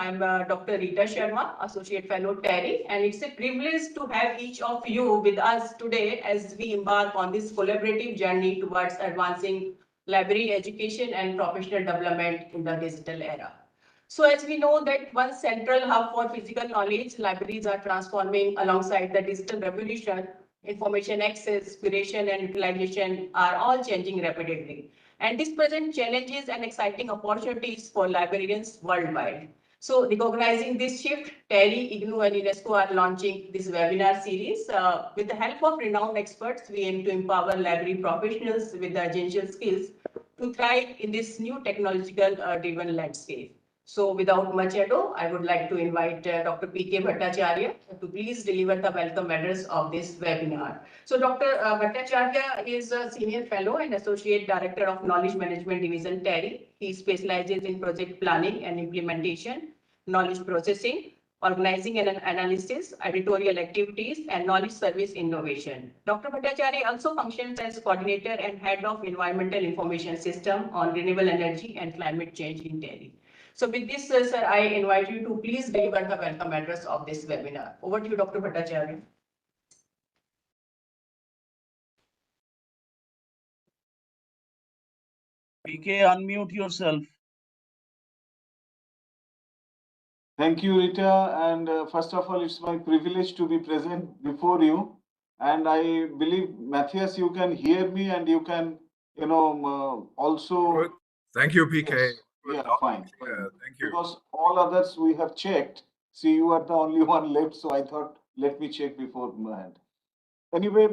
I'm Dr. Rita Sharma, Associate Fellow TERI, and it's a privilege to have each of you with us today as we embark on this collaborative journey towards advancing library education and professional development in the digital era. So as we know that one central hub for physical knowledge, libraries are transforming alongside the digital revolution. Information access, curation, and utilization are all changing rapidly. And this presents challenges and exciting opportunities for librarians worldwide. So recognizing this shift, TERI, IGNOU, and UNESCO are launching this webinar series. With the help of renowned experts, we aim to empower library professionals with the essential skills to thrive in this new technological driven landscape. So without much ado, I would like to invite Dr. P.K. Bhattacharya to please deliver the welcome address of this webinar. So Dr. Bhattacharya is a Senior Fellow and Associate Director of Knowledge Management Division, TERI. He specializes in project planning and implementation, knowledge processing, organizing and analysis, editorial activities, and knowledge service innovation. Dr. Bhattacharya also functions as coordinator and head of environmental information system on renewable energy and climate change in TERI. So with this, sir, I invite you to please deliver the welcome address of this webinar. Over to you, Dr. Bhattacharya. PK, unmute yourself. Thank you, Rita. And first of all, it's my privilege to be present before you. And I believe, Matthias, you can hear me and you can, also. Good. Thank you, PK. Yes. Yeah, fine. Yeah, thank you. Because all others we have checked. See, you are the only one left, so I thought, let me check beforehand. Anyway,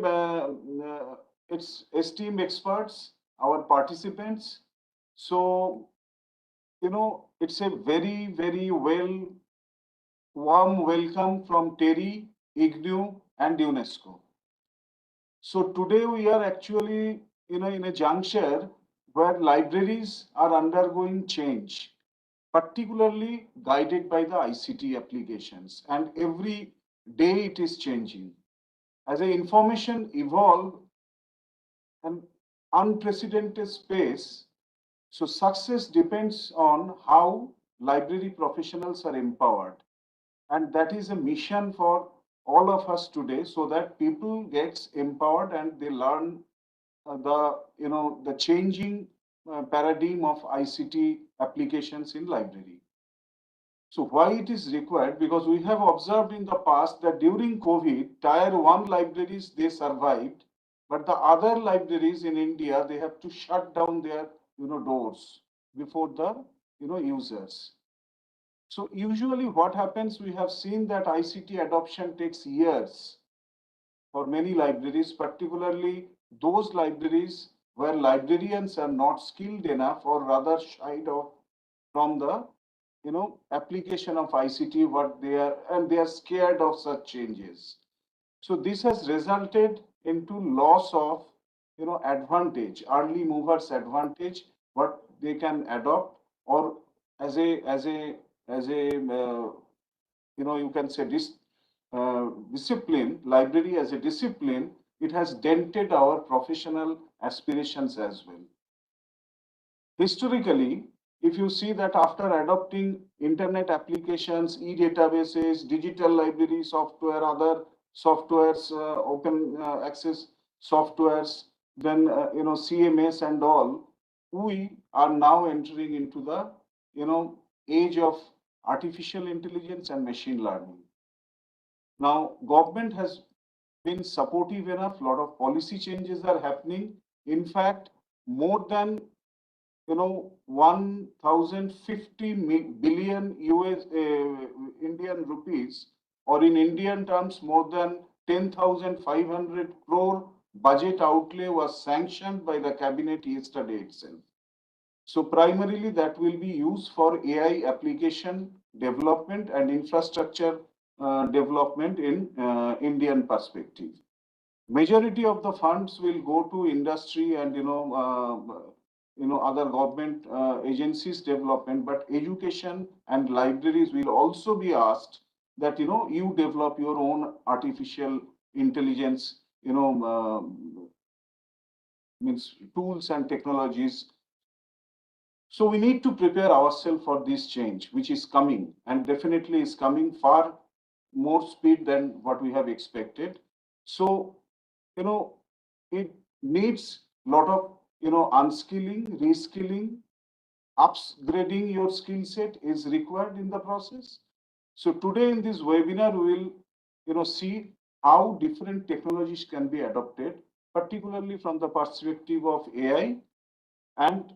it's esteemed experts, our participants. So, it's a very, very warm welcome from TERI, IGNOU, and UNESCO. So today we are actually, in a juncture where libraries are undergoing change, particularly guided by the ICT applications, and every day it is changing. As the information evolve an unprecedented space, so success depends on how library professionals are empowered. And that is a mission for all of us today, so that people gets empowered and they learn the changing paradigm of ICT applications in library. So why it is required? Because we have observed in the past that during COVID, tier 1 libraries, they survived, but the other libraries in India, they have to shut down their doors before the users. So usually what happens, we have seen that ICT adoption takes years for many libraries, particularly those libraries where librarians are not skilled enough or rather shied off from the application of ICT, what they are, and they are scared of such changes. So this has resulted into loss of advantage, early movers advantage, what they can adopt, or as a you can say this discipline, library as a discipline, it has dented our professional aspirations as well. Historically, if you see that after adopting internet applications, e-databases, digital library software, other softwares, open access softwares, then CMS and all, we are now entering into the age of artificial intelligence and machine learning. Now, government has been supportive enough. A lot of policy changes are happening. In fact, more than 1,050 billion Indian rupees, or in Indian terms, more than 10,500 crore budget outlay was sanctioned by the cabinet yesterday itself. So primarily that will be used for AI application development and infrastructure development in Indian perspective. Majority of the funds will go to industry and other government agencies development, but education and libraries will also be asked that you develop your own artificial intelligence means tools and technologies So we need to prepare ourselves for this change, which is coming and definitely is coming far more speed than what we have expected. So, it needs a lot of, unskilling, reskilling, upgrading your skill set is required in the process. So today in this webinar, we will, see how different technologies can be adopted, particularly from the perspective of AI. And,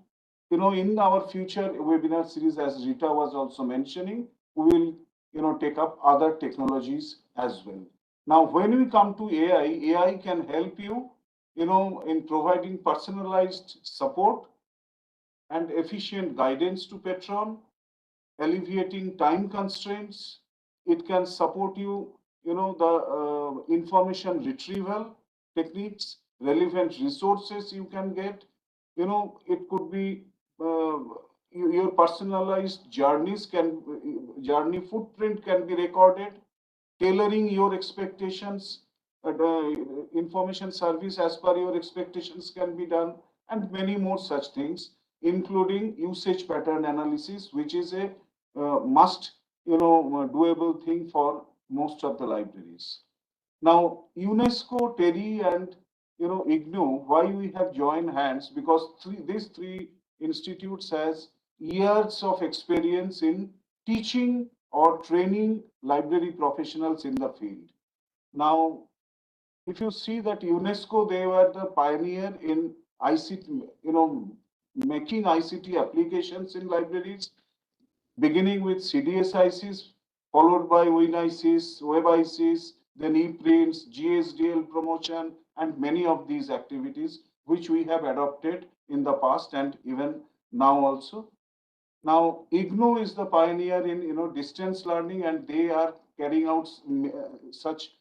in our future webinar series, as Rita was also mentioning, we will, take up other technologies as well. Now, when we come to AI, AI can help you, in providing personalized support and efficient guidance to patron, alleviating time constraints. It can support you, the information retrieval techniques, relevant resources you can get. It could be your personalized journey footprint can be recorded, tailoring your expectations, information service as per your expectations can be done, and many more such things, including usage pattern analysis, which is a must, doable thing for most of the libraries. Now, UNESCO, TERI, and IGNOU, why we have joined hands? Because these three institutes has years of experience in teaching or training library professionals in the field. Now, if you see that UNESCO, they were the pioneer in ICT, making ICT applications in libraries, beginning with CDS-ICs, followed by WinICs, WebICs, then ePrints, GSDL promotion, and many of these activities, which we have adopted in the past and even now also. Now, IGNOU is the pioneer in, distance learning, and they are carrying out such,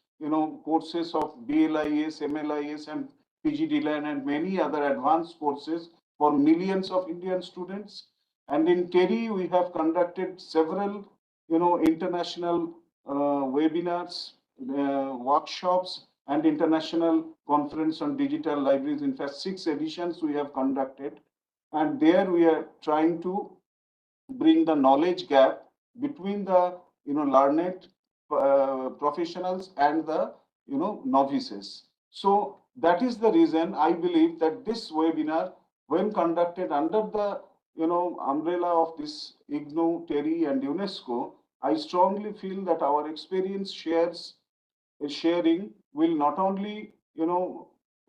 courses of BLIS, MLIS, and PGDLAN, and many other advanced courses for millions of Indian students. And in TERI, we have conducted several, international webinars, workshops, and international conference on digital libraries. In fact, 6 editions we have conducted. And there we are trying to bring the knowledge gap between the, learned professionals and the, novices. So that is the reason I believe that this webinar, when conducted under the, umbrella of this IGNOU, TERI, and UNESCO, I strongly feel that our experience sharing will not only,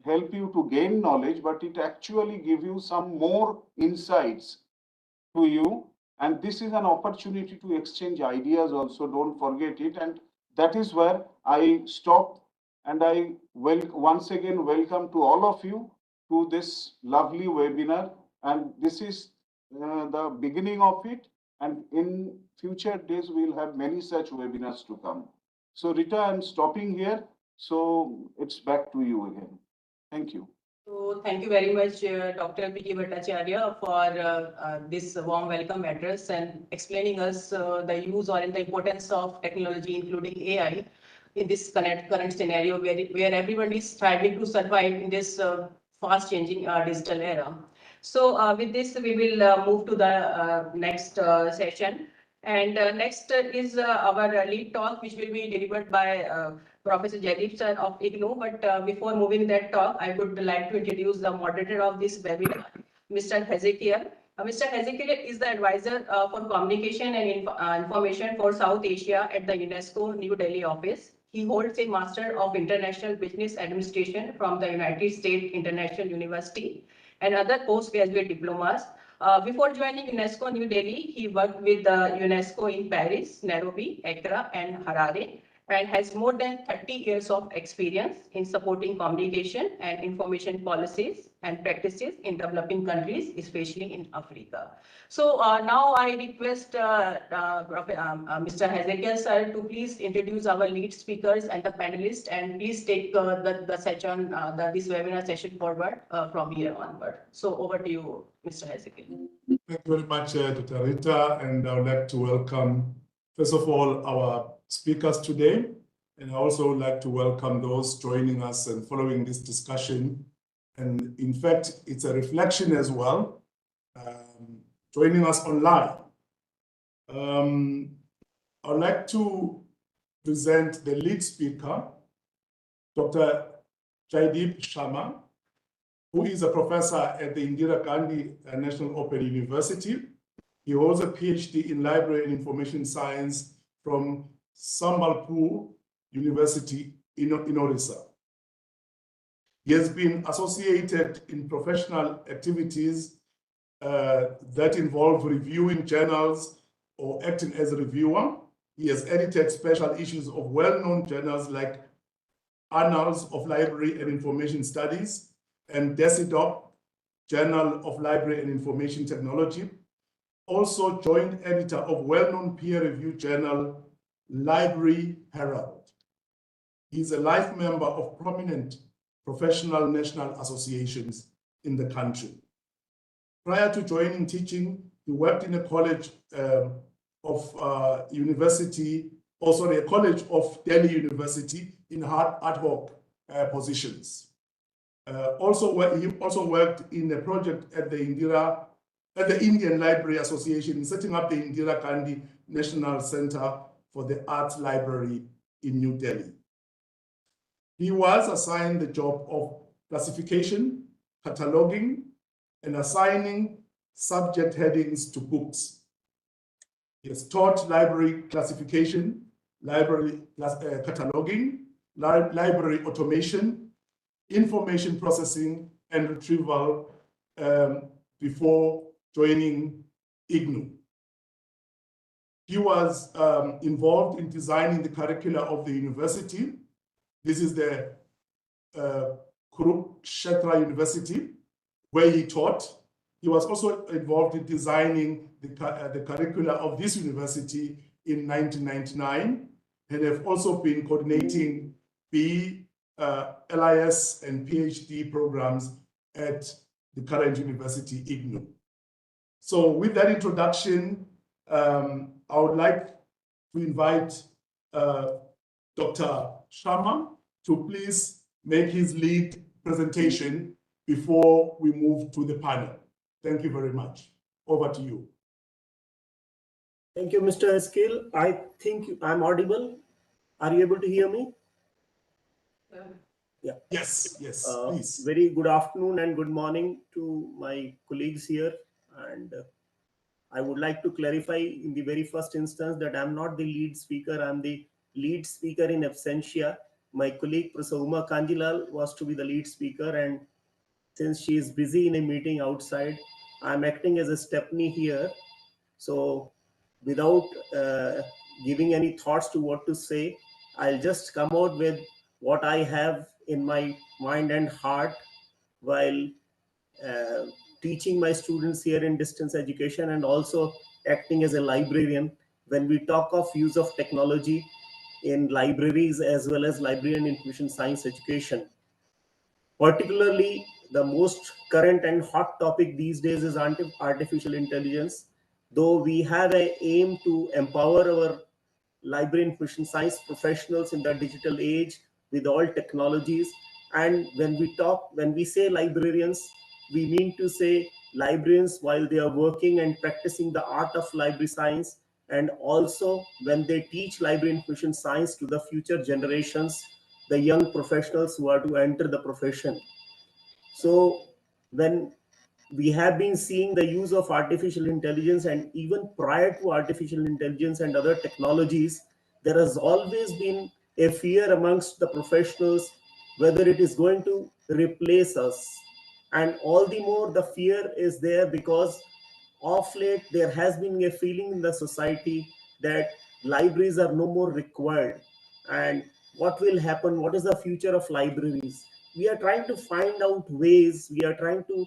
help you to gain knowledge, but it actually give you some more insights to you. And this is an opportunity to exchange ideas also, don't forget it. And that is where I stop, and I will once again welcome to all of you to this lovely webinar. And this is the beginning of it. And in future days, we'll have many such webinars to come. So Rita, I'm stopping here. So it's back to you again. Thank you. So thank you very much, Dr. P.K. Bhattacharya, for this warm welcome address and explaining us the use or the importance of technology, including AI, in this current scenario where everyone is striving to survive in this fast-changing digital era. So with this, we will move to the next session. And next is our lead talk, which will be delivered by Professor Jaideep sir of IGNOU. But before moving that talk, I would like to introduce the moderator of this webinar, Mr. Hezekiel. Mr. Hezekiel is the advisor for communication and information for South Asia at the UNESCO New Delhi office. He holds a Master of International Business Administration from the United States International University and other postgraduate diplomas. Before joining UNESCO New Delhi, he worked with UNESCO in Paris, Nairobi, Accra, and Harare, and has more than 30 years of experience in supporting communication and information policies and practices in developing countries, especially in Africa. So now I request Mr. Hezekiel sir to please introduce our lead speakers and the panelists, and please take the session, this webinar session forward from here onward. So over to you, Mr. Hezekiel. Thank you very much, Dr. Rita, and I would like to welcome, first of all, our speakers today, and I also would like to welcome those joining us and following this discussion. And in fact, it's a reflection as well joining us online. I'd like to present the lead speaker, Dr. Jaideep Sharma, who is a professor at the Indira Gandhi National Open University. He holds a PhD in Library and Information Science from Sambalpur University in Odisha. He has been associated in professional activities that involve reviewing journals or acting as a reviewer. He has edited special issues of well-known journals like Annals of Library and Information Studies and DECIDOC, Journal of Library and Information Technology. Also joint editor of well-known peer-reviewed journal, Library Herald. He is a life member of prominent professional national associations in the country. Prior to joining teaching, he worked in a college a college of Delhi University in ad hoc positions. He also worked in a project at the Indian Library Association in setting up the Indira Gandhi National Center for the Arts Library in New Delhi. He was assigned the job of classification, cataloging, and assigning subject headings to books. He has taught library classification, library cataloging, library automation, information processing, and retrieval before joining IGNOU. He was involved in designing the curricula of the university. This is the Kurukshetra University, where he taught. He was also involved in designing the curricula of this university in 1999, and have also been coordinating BE, LIS, and PhD programs at the current university, IGNOU. So with that introduction, I would like to invite Dr. Sharma to please make his lead presentation before we move to the panel. Thank you very much. Over to you. Thank you, Mr. Eskil. I think I'm audible. Are you able to hear me? Yeah. Yes, please. Very good afternoon and good morning to my colleagues here. And I would like to clarify in the very first instance that I'm not the lead speaker. I'm the lead speaker in absentia. My colleague, Professor Uma Kanjilal, was to be the lead speaker. And since she is busy in a meeting outside, I'm acting as a stepney here. So without giving any thoughts to what to say, I'll just come out with what I have in my mind and heart while teaching my students here in distance education and also acting as a librarian when we talk of use of technology in libraries as well as library and information science education. Particularly, the most current and hot topic these days is artificial intelligence. Though we have an aim to empower our library and information science professionals in the digital age with all technologies. And when we say librarians, we mean to say librarians while they are working and practicing the art of library science, and also when they teach library information science to the future generations, the young professionals who are to enter the profession. So when we have been seeing the use of artificial intelligence, and even prior to artificial intelligence and other technologies, there has always been a fear amongst the professionals whether it is going to replace us. And all the more the fear is there because of late there has been a feeling in the society that libraries are no more required. And what will happen? What is the future of libraries? We are trying to find out ways. We are trying to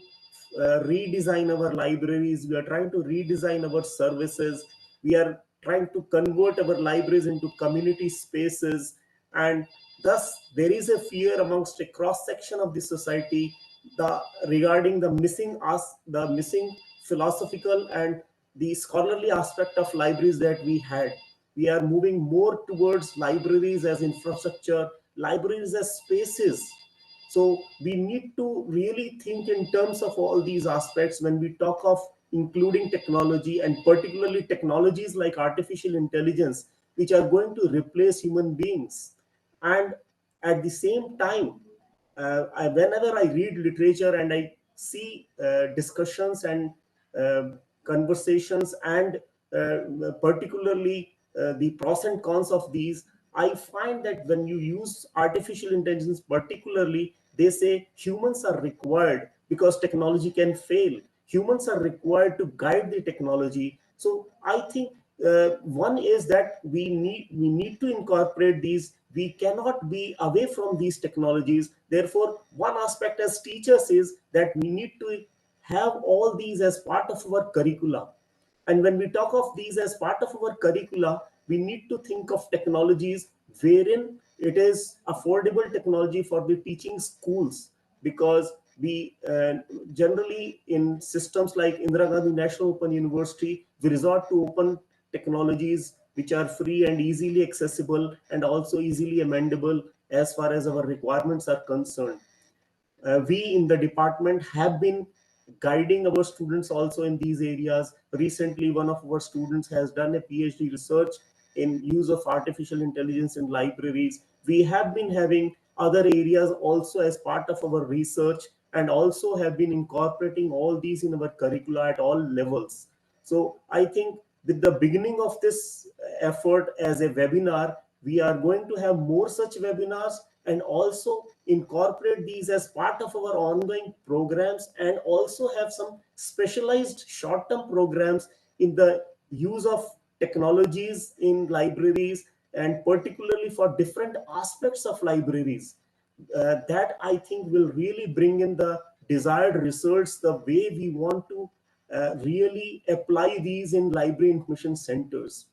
redesign our libraries. We are trying to redesign our services. We are trying to convert our libraries into community spaces. And thus, there is a fear amongst a cross section of the society regarding the missing philosophical and the scholarly aspect of libraries that we had. We are moving more towards libraries as infrastructure, libraries as spaces. So we need to really think in terms of all these aspects when we talk of including technology, and particularly technologies like artificial intelligence, which are going to replace human beings. And at the same time, whenever I read literature and I see discussions and conversations, and particularly the pros and cons of these, I find that when you use artificial intelligence, particularly, they say humans are required because technology can fail. Humans are required to guide the technology. So I think one is that we need to incorporate these. We cannot be away from these technologies. Therefore, one aspect as teachers is that we need to have all these as part of our curricula. And when we talk of these as part of our curricula, we need to think of technologies wherein it is affordable technology for the teaching schools, because we generally in systems like Indira Gandhi National Open University, we resort to open technologies which are free and easily accessible and also easily amendable as far as our requirements are concerned. We in the department have been guiding our students also in these areas. Recently, one of our students has done a PhD research in use of artificial intelligence in libraries. We have been having other areas also as part of our research, and also have been incorporating all these in our curricula at all levels. So I think with the beginning of this effort as a webinar, we are going to have more such webinars, and also incorporate these as part of our ongoing programs, and also have some specialized short-term programs in the use of technologies in libraries, and particularly for different aspects of libraries. That I think will really bring in the desired results, the way we want to really apply these in library information centers.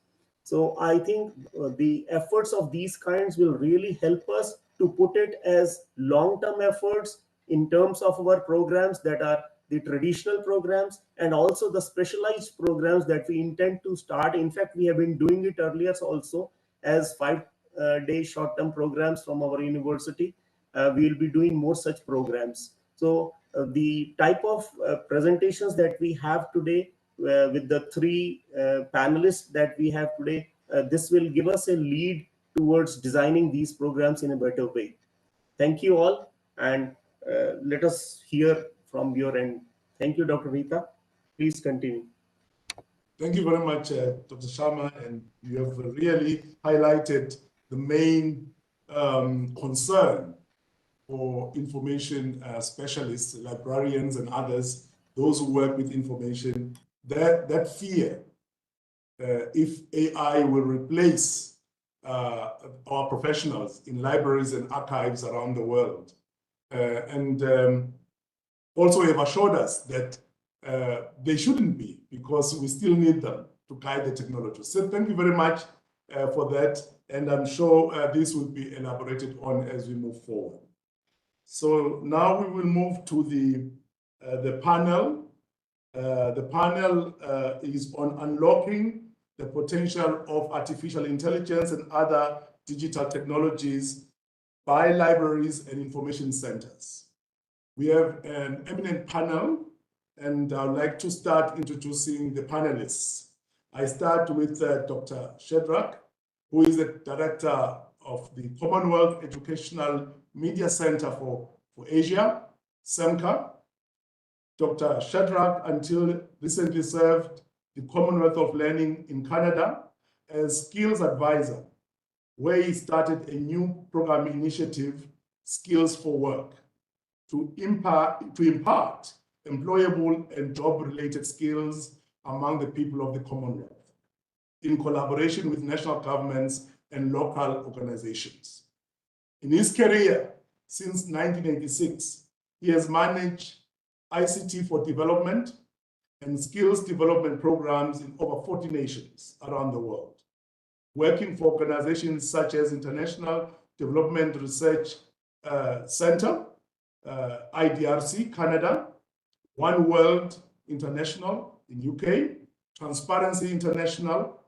So I think the efforts of these kinds will really help us to put it as long-term efforts in terms of our programs that are the traditional programs, and also the specialized programs that we intend to start. In fact, we have been doing it earlier also as 5-day short-term programs from our university. We will be doing more such programs. So the type of presentations that we have today with the three panelists that we have today, this will give us a lead towards designing these programs in a better way. Thank you all, and let us hear from your end. Thank you, Dr. Rita. Please continue. Thank you very much, Dr. Sharma, and you have really highlighted the main concern for information specialists, librarians and others, those who work with information, that fear if AI will replace our professionals in libraries and archives around the world. Also have assured us that they shouldn't be, because we still need them to guide the technology. So thank you very much for that. And I'm sure this will be elaborated on as we move forward. So now we will move to the panel. The panel is on unlocking the potential of artificial intelligence and other digital technologies by libraries and information centers. We have an eminent panel, and I'd like to start introducing the panelists. I start with Dr. Shadrach, who is the director of the Commonwealth Educational Media Center for Asia, CEMCA. Dr. Shadrach, until recently, served the Commonwealth of Learning in Canada as skills advisor, where he started a new program initiative, Skills for Work, to impart employable and job-related skills among the people of the Commonwealth, in collaboration with national governments and local organizations. In his career, since 1986, he has managed ICT for development and skills development programs in over 40 nations around the world, working for organizations such as International Development Research Center, IDRC, Canada, One World International in UK, Transparency International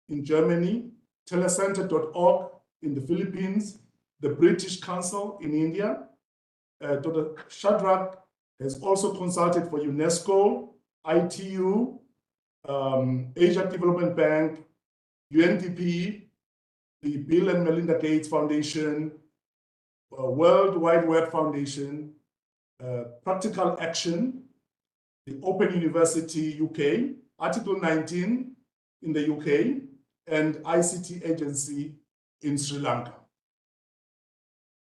in Germany, telecenter.org in the Philippines, the British Council in India. Dr. Shadrach has also consulted for UNESCO, ITU, Asia Development Bank, UNDP, the Bill and Melinda Gates Foundation, World Wide Web Foundation, Practical Action, the Open University UK, Article 19 in the UK, and ICT Agency in Sri Lanka.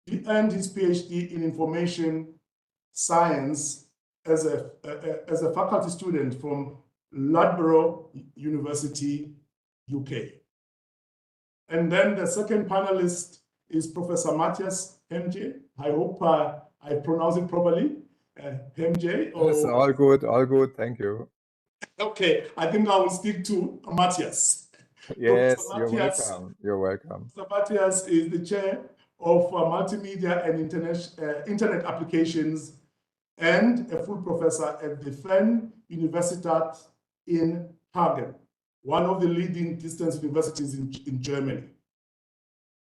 He earned his PhD in information science as a faculty student from Loughborough University, UK. And then the second panelist is Professor Matthias Hemje. I hope I pronounce it properly. Hemje. Yes, all good, thank you. Okay, I think I will speak to Matthias. Yes, Dr. you're Matthias, welcome. You're welcome. Dr. Matthias is the chair of multimedia and internet applications and a full professor at the Fern Universität in Hagen, one of the leading distance universities in Germany.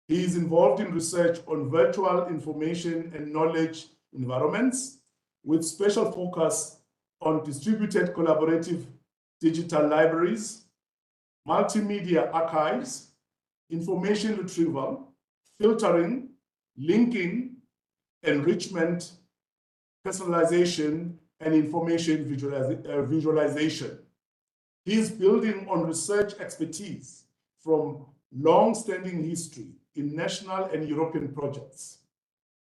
He is involved in research on virtual information and knowledge environments with special focus on distributed collaborative digital libraries, multimedia archives, information retrieval, filtering, linking, enrichment, personalization, and information visualization. He is building on research expertise from long-standing history in national and European projects.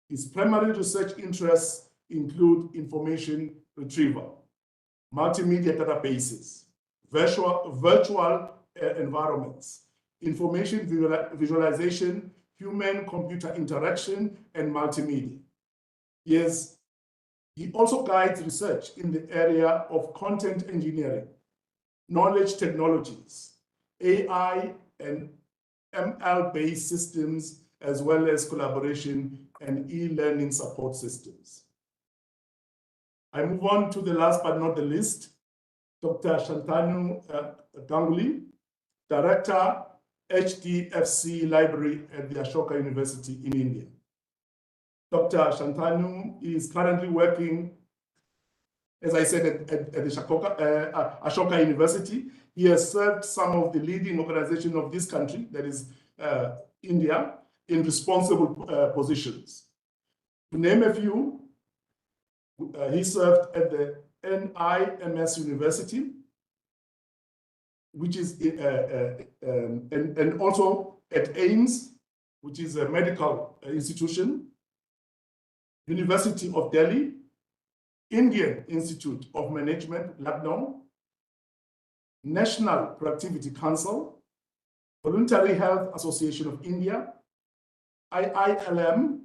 His primary research interests include information retrieval, multimedia databases, virtual environments, information visualization, human-computer interaction, and multimedia. He also guides research in the area of content engineering, knowledge technologies, AI and ML-based systems, as well as collaboration and e-learning support systems. I move on to the last but not the least, Dr. Shantanu Ganguly, Director, HDFC Library at the Ashoka University in India. Dr. Shantanu is currently working, as I said, at the Ashoka University. He has served some of the leading organizations of this country, that is India, in responsible positions. To name a few, he served at the NIMS University, which is, and also at AIMS, which is a medical institution, University of Delhi, Indian Institute of Management, Lucknow, National Productivity Council, Voluntary Health Association of India, IILM,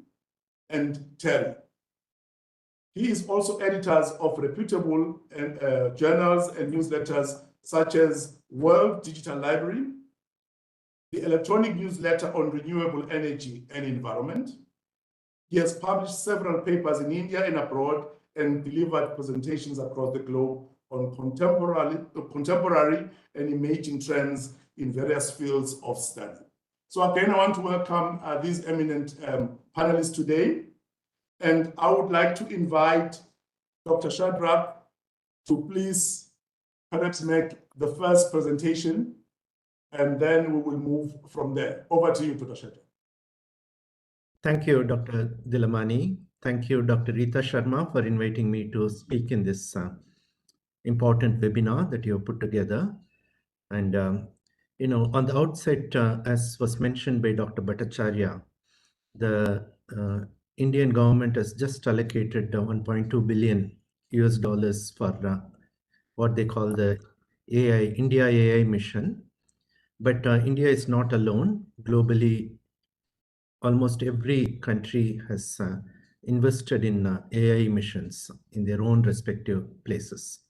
and TERI. He is also editors of reputable journals and newsletters such as World Digital Library, the electronic newsletter on renewable energy and environment. He has published several papers in India and abroad and delivered presentations across the globe on contemporary and emerging trends in various fields of study. So again, I want to welcome these eminent panelists today. And I would like to invite Dr. Shadrach to please perhaps make the first presentation, and then we will move from there. Over to you, Dr. Shadrach. Thank you, Dr. Dilamani. Thank you, Dr. Rita Sharma, for inviting me to speak in this important webinar that you have put together. And, you know, on the outset, as was mentioned by Dr. Bhattacharya, the Indian government has just allocated $1.2 billion US for what they call the India AI mission. But India is not alone. Globally, almost every country has invested in AI missions in their own respective places.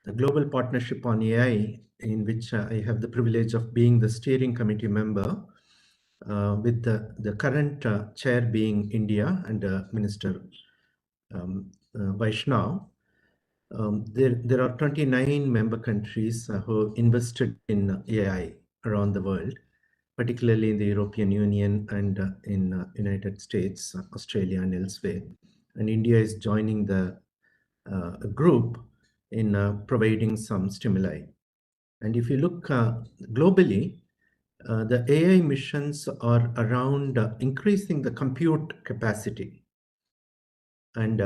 The Global Partnership on AI, in which I have the privilege of being the steering committee member, with the current chair being India and Minister Vaishnav. There are 29 member countries who invested in AI around the world, particularly in the European Union and in United States, Australia, and elsewhere. And India is joining the group in providing some stimuli. And if you look globally, the AI missions are around increasing the compute capacity. And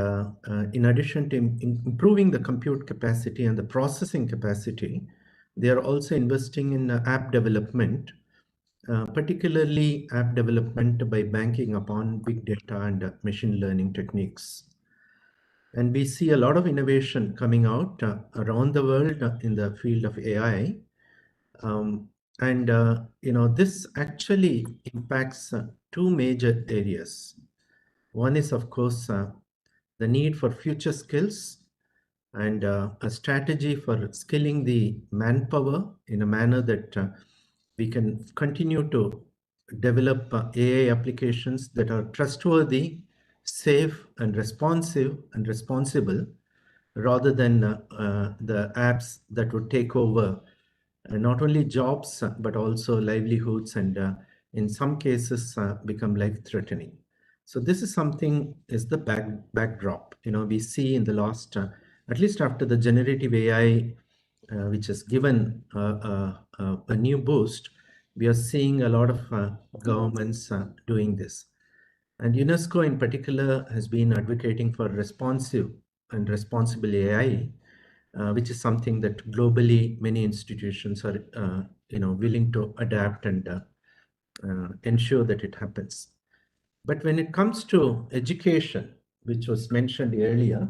in addition to improving the compute capacity and the processing capacity, they are also investing in app development, particularly app development by banking upon big data and machine learning techniques. And we see a lot of innovation coming out around the world in the field of AI. This actually impacts two major areas. One is, of course, the need for future skills and a strategy for skilling the manpower in a manner that we can continue to develop AI applications that are trustworthy, safe, and responsive and responsible, rather than the apps that would take over not only jobs but also livelihoods, and in some cases become life-threatening. So this is something is the backdrop. We see in the last, at least after the generative AI, which has given a new boost, we are seeing a lot of governments doing this. And UNESCO in particular has been advocating for responsive and responsible AI, which is something that globally many institutions are willing to adapt and ensure that it happens. But when it comes to education, which was mentioned earlier,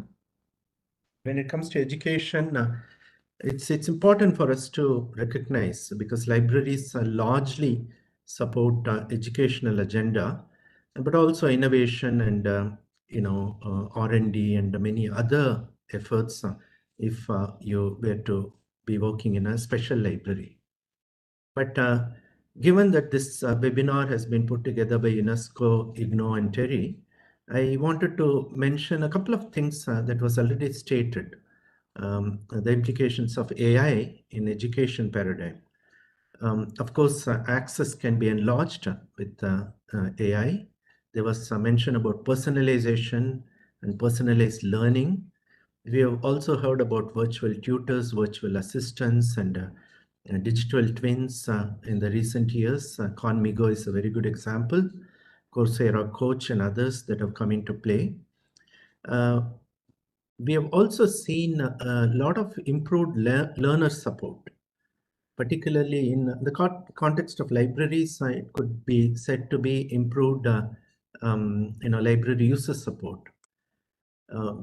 when it comes to education, it's important for us to recognize, because libraries largely support educational agenda, but also innovation and R&D and many other efforts if you were to be working in a special library. But given that this webinar has been put together by UNESCO, IGNOU, and TERI, I wanted to mention a couple of things that was already stated. The implications of AI in education paradigm. Of course, access can be enlarged with AI. There was some mention about personalization and personalized learning. We have also heard about virtual tutors, virtual assistants, and digital twins in the recent years. Conmigo is a very good example. Coursera Coach and others that have come into play. We have also seen a lot of improved learner support, particularly in the context of libraries. It could be said to be improved library user support.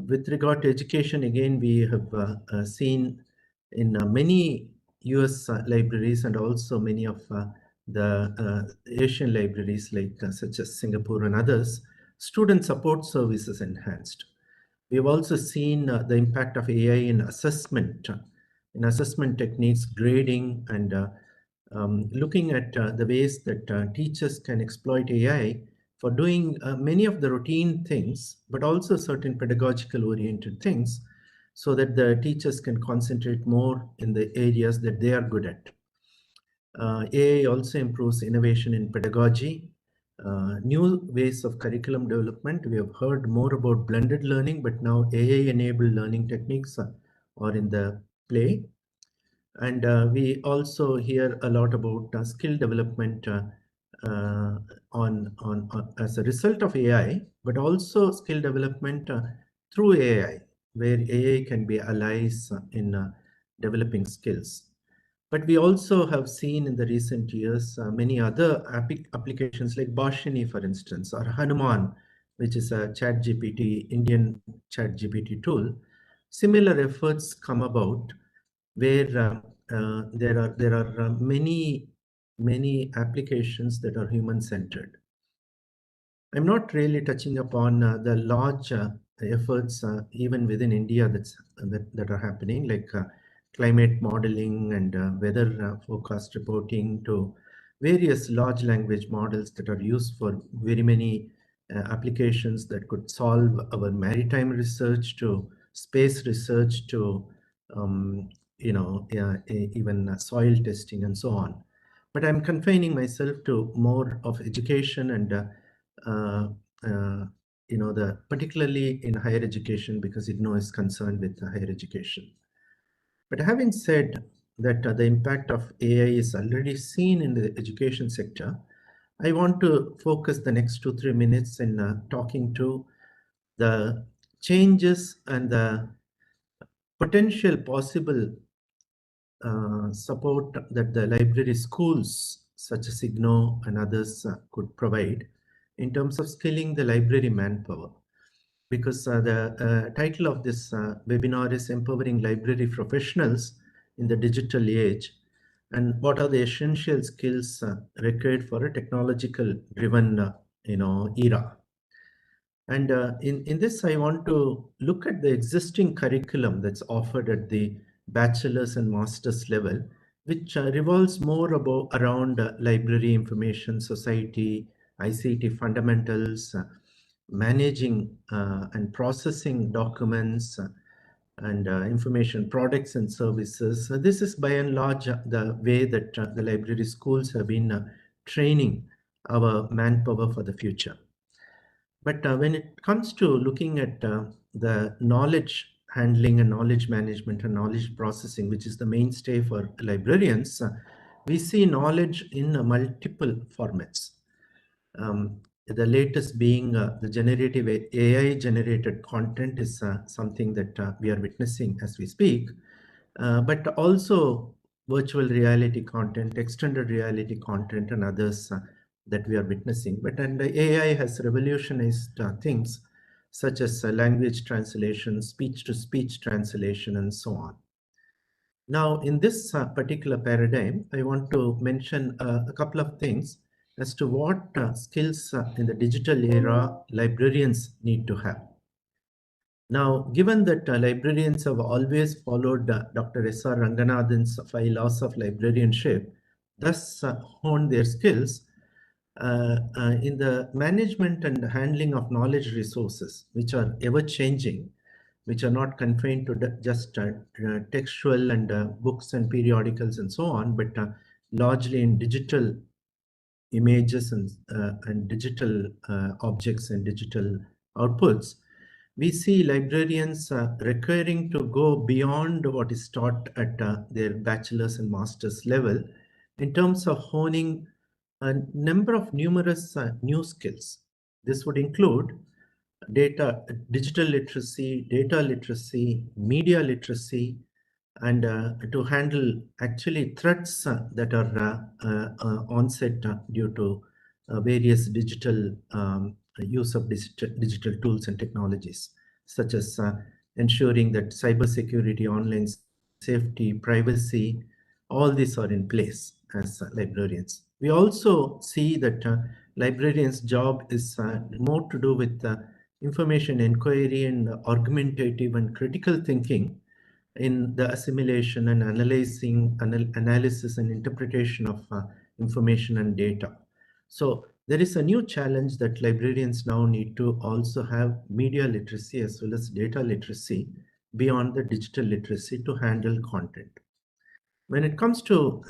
With regard to education, again, we have seen in many US libraries and also many of the Asian libraries, like such as Singapore and others, student support services enhanced. We've also seen the impact of AI in assessment techniques, grading, and looking at the ways that teachers can exploit AI for doing many of the routine things, but also certain pedagogical oriented things, so that the teachers can concentrate more in the areas that they are good at. AI also improves innovation in pedagogy, new ways of curriculum development. We have heard more about blended learning, but now AI-enabled learning techniques are in the play. And we also hear a lot about skill development as a result of AI, but also skill development through AI, where AI can be allies in developing skills. But we also have seen in the recent years many other applications like Bharshini, for instance, or Hanuman, which is a Indian ChatGPT tool. Similar efforts come about where there are many applications that are human-centered. I'm not really touching upon the large efforts even within India that are happening, like climate modeling and weather forecast reporting, to various large language models that are used for very many applications that could solve our maritime research, to space research, to even soil testing and so on. But I'm confining myself to more of education and particularly in higher education, because IGNOU is concerned with higher education. But having said that the impact of AI is already seen in the education sector, I want to focus the next 2-3 minutes in talking to the changes and the potential possible support that the library schools such as IGNOU and others could provide in terms of skilling the library manpower. Because the title of this webinar is Empowering Library Professionals in the Digital Age, and what are the essential skills required for a technological driven era. And in this, I want to look at the existing curriculum that's offered at the bachelor's and master's level, which revolves more around library information society, ICT fundamentals, managing and processing documents, and information products and services. So this is by and large the way that the library schools have been training our manpower for the future. But when it comes to looking at the knowledge handling and knowledge management and knowledge processing, which is the mainstay for librarians, we see knowledge in multiple formats. The latest being the generative AI generated content is something that we are witnessing as we speak, but also virtual reality content, extended reality content, and others that we are witnessing. But and AI has revolutionized things such as language translation, speech-to-speech translation, and so on. Now, in this particular paradigm, I want to mention a couple of things as to what skills in the digital era librarians need to have. Now, given that librarians have always followed Dr. S.R. Ranganathan's 5 laws of librarianship, thus honed their skills in the management and handling of knowledge resources, which are ever changing, which are not confined to just textual and books and periodicals and so on, but largely in digital images and digital objects and digital outputs. We see librarians requiring to go beyond what is taught at their bachelor's and master's level in terms of honing a number of numerous new skills. This would include digital literacy, data literacy, media literacy, and to handle actually threats that are onset due to various digital use of digital tools and technologies, such as ensuring that cybersecurity, online safety, privacy, all these are in place as librarians. We also see that librarians' job is more to do with information inquiry and argumentative and critical thinking in the assimilation and analysis and interpretation of information and data. So there is a new challenge that librarians now need to also have media literacy as well as data literacy beyond the digital literacy to handle content. When it comes to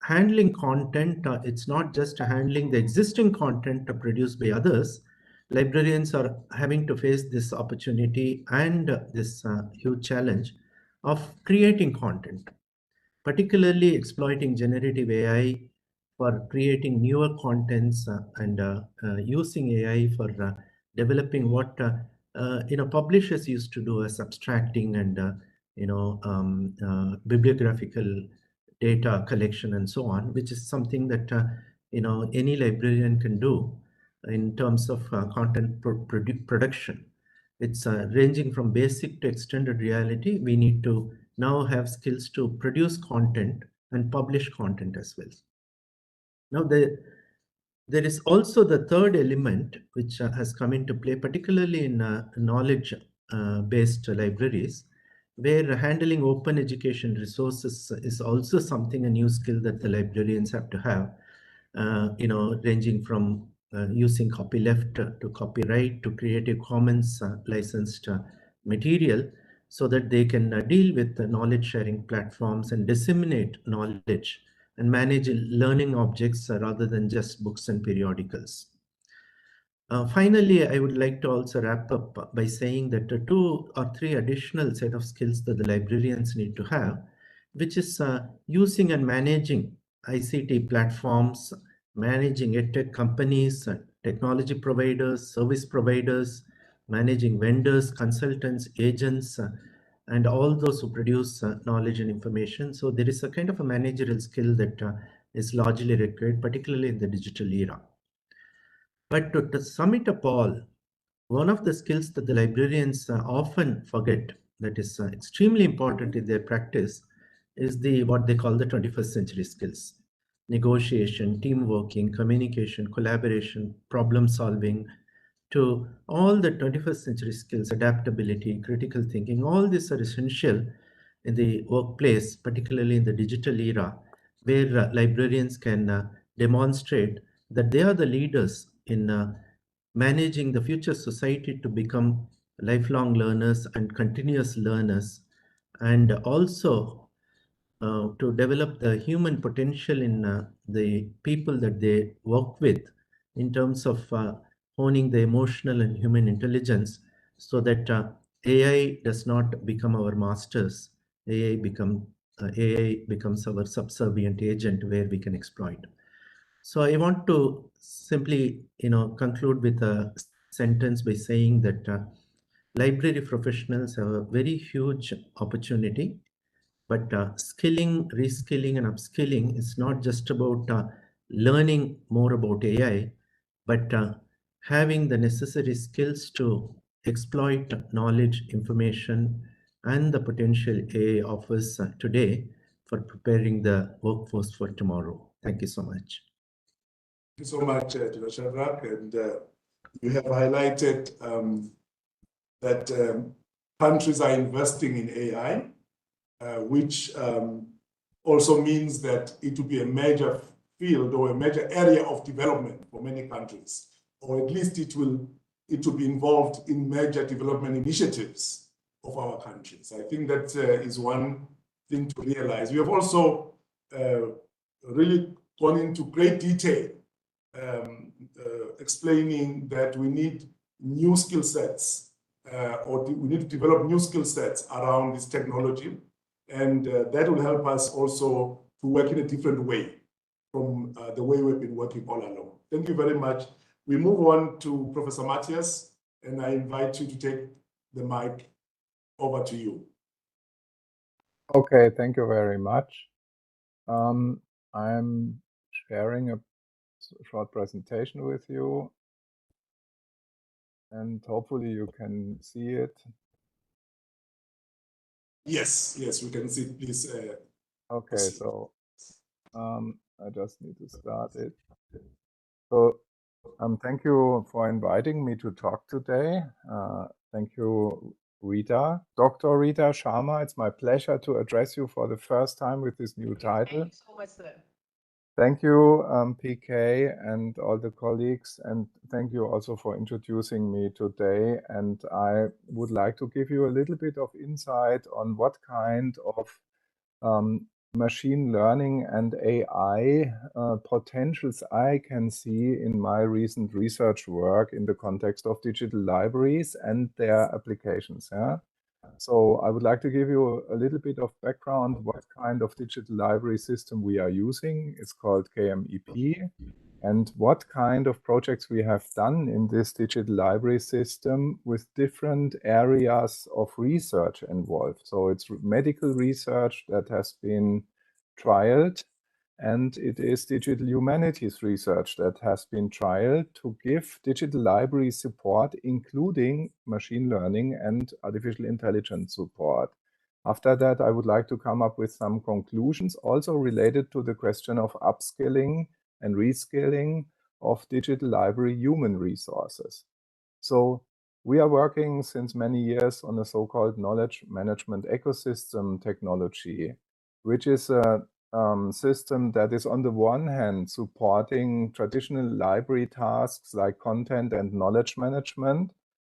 handling content, it's not just handling the existing content produced by others. Librarians are having to face this opportunity and this huge challenge of creating content, particularly exploiting generative AI for creating newer contents and using AI for developing what publishers used to do as abstracting and bibliographical data collection and so on, which is something that any librarian can do in terms of content production. It's ranging from basic to extended reality. We need to now have skills to produce content and publish content as well. Now, there is also the third element which has come into play, particularly in knowledge-based libraries, where handling open education resources is also something, a new skill that the librarians have to have, ranging from using copyleft to copyright to Creative Commons licensed material, so that they can deal with the knowledge sharing platforms and disseminate knowledge and manage learning objects rather than just books and periodicals. Finally, I would like to also wrap up by saying that 2 or 3 additional set of skills that the librarians need to have which is using and managing ICT platforms, managing edtech companies, technology providers, service providers, managing vendors, consultants, agents, and all those who produce knowledge and information. So there is a kind of a managerial skill that is largely required, particularly in the digital era. But to sum it up all, one of the skills that the librarians often forget, that is extremely important in their practice, is what they call the 21st century skills: negotiation, team working, communication, collaboration, problem solving, to all the 21st century skills, adaptability, critical thinking. All these are essential in the workplace, particularly in the digital era, where librarians can demonstrate that they are the leaders in managing the future society to become lifelong learners and continuous learners, and also to develop the human potential in the people that they work with, in terms of honing the emotional and human intelligence, so that AI does not become our masters. AI becomes our subservient agent where we can exploit. So I want to simply, conclude with a sentence by saying that library professionals have a very huge opportunity, but skilling, reskilling, and upskilling is not just about learning more about AI, but having the necessary skills to exploit knowledge, information, and the potential AI offers today for preparing the workforce for tomorrow. Thank you so much. Thank you so much, Dr. Shadrach. And you have highlighted that countries are investing in AI, which also means that it will be a major field or a major area of development for many countries, or at least it will be involved in major development initiatives of our countries. I think that is one thing to realize. We have also really gone into great detail explaining that we need new skill sets, or we need to develop new skill sets around this technology. And that will help us also to work in a different way from the way we've been working all along. Thank you very much. We move on to Professor Matthias, and I invite you to take the mic. Over to you. Okay, thank you very much. I'm sharing a short presentation with you, and hopefully you can see it. Yes, we can see it. Please. Okay, proceed. so I just need to start it. So thank you for inviting me to talk today. Thank you, Rita. Dr. Rita Sharma, it's my pleasure to address you for the first time with this new title. Thank you so much, sir. Thank you, PK, and all the colleagues, and thank you also for introducing me today. And I would like to give you a little bit of insight on what kind of machine learning and AI potentials I can see in my recent research work in the context of digital libraries and their applications. Yeah? So I would like to give you a little bit of background what kind of digital library system we are using. It's called KMEP. And what kind of projects we have done in this digital library system with different areas of research involved. So it's medical research that has been trialed, and it is digital humanities research that has been trialed to give digital library support, including machine learning and artificial intelligence support. After that, I would like to come up with some conclusions also related to the question of upskilling and reskilling of digital library human resources. So we are working since many years on a so-called knowledge management ecosystem technology, which is a system that is on the one hand supporting traditional library tasks like content and knowledge management,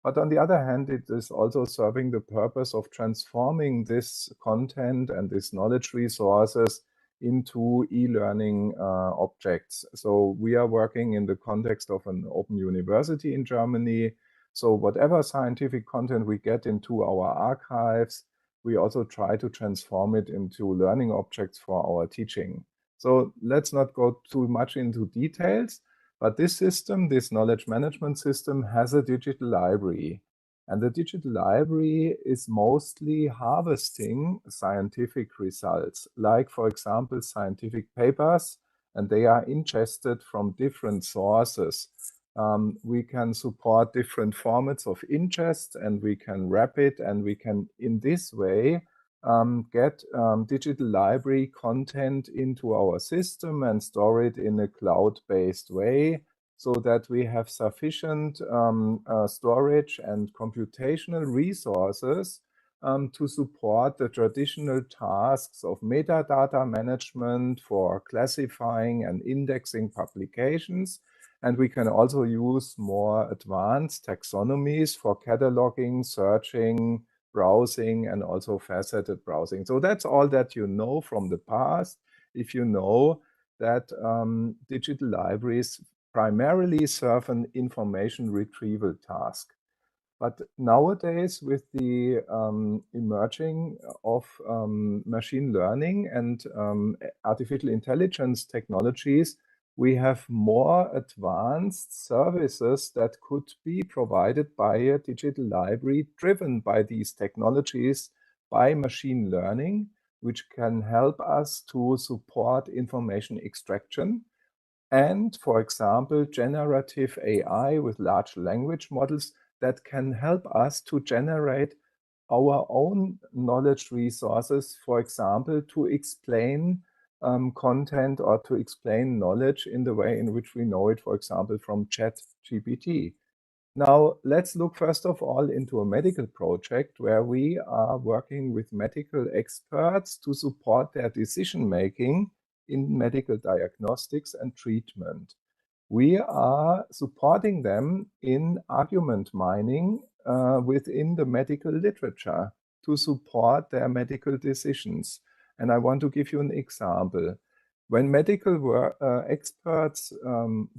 but on the other hand, it is also serving the purpose of transforming this content and these knowledge resources into e-learning objects. So we are working in the context of an open university in Germany. So whatever scientific content we get into our archives, we also try to transform it into learning objects for our teaching. So let's not go too much into details, but this system, this knowledge management system, has a digital library. And the digital library is mostly harvesting scientific results, like, for example, scientific papers, and they are ingested from different sources. We can support different formats of ingest, and we can wrap it, and we can, in this way, get digital library content into our system and store it in a cloud-based way, so that we have sufficient storage and computational resources to support the traditional tasks of metadata management for classifying and indexing publications. And we can also use more advanced taxonomies for cataloging, searching, browsing, and also faceted browsing. So that's all that you know from the past. If you know that digital libraries primarily serve an information retrieval task. But nowadays, with the emerging of machine learning and artificial intelligence technologies, we have more advanced services that could be provided by a digital library driven by these technologies, by machine learning, which can help us to support information extraction. And, for example, generative AI with large language models that can help us to generate our own knowledge resources, for example, to explain content or to explain knowledge in the way in which we know it, for example, from ChatGPT. Now, let's look first of all into a medical project where we are working with medical experts to support their decision-making in medical diagnostics and treatment. We are supporting them in argument mining within the medical literature to support their medical decisions. And I want to give you an example. When medical experts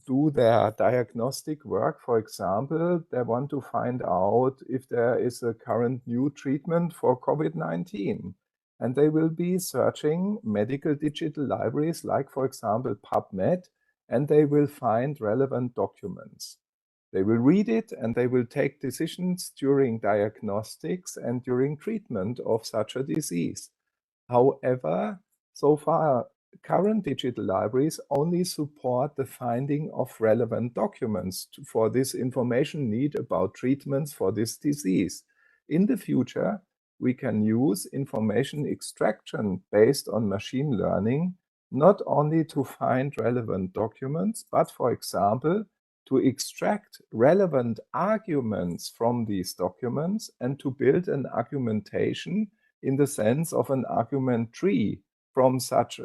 do their diagnostic work, for example, they want to find out if there is a current new treatment for COVID-19. And they will be searching medical digital libraries like, for example, PubMed, and they will find relevant documents. They will read it and they will take decisions during diagnostics and during treatment of such a disease. However, so far, current digital libraries only support the finding of relevant documents for this information need about treatments for this disease. In the future, we can use information extraction based on machine learning not only to find relevant documents, but, for example, to extract relevant arguments from these documents and to build an argumentation in the sense of an argument tree from such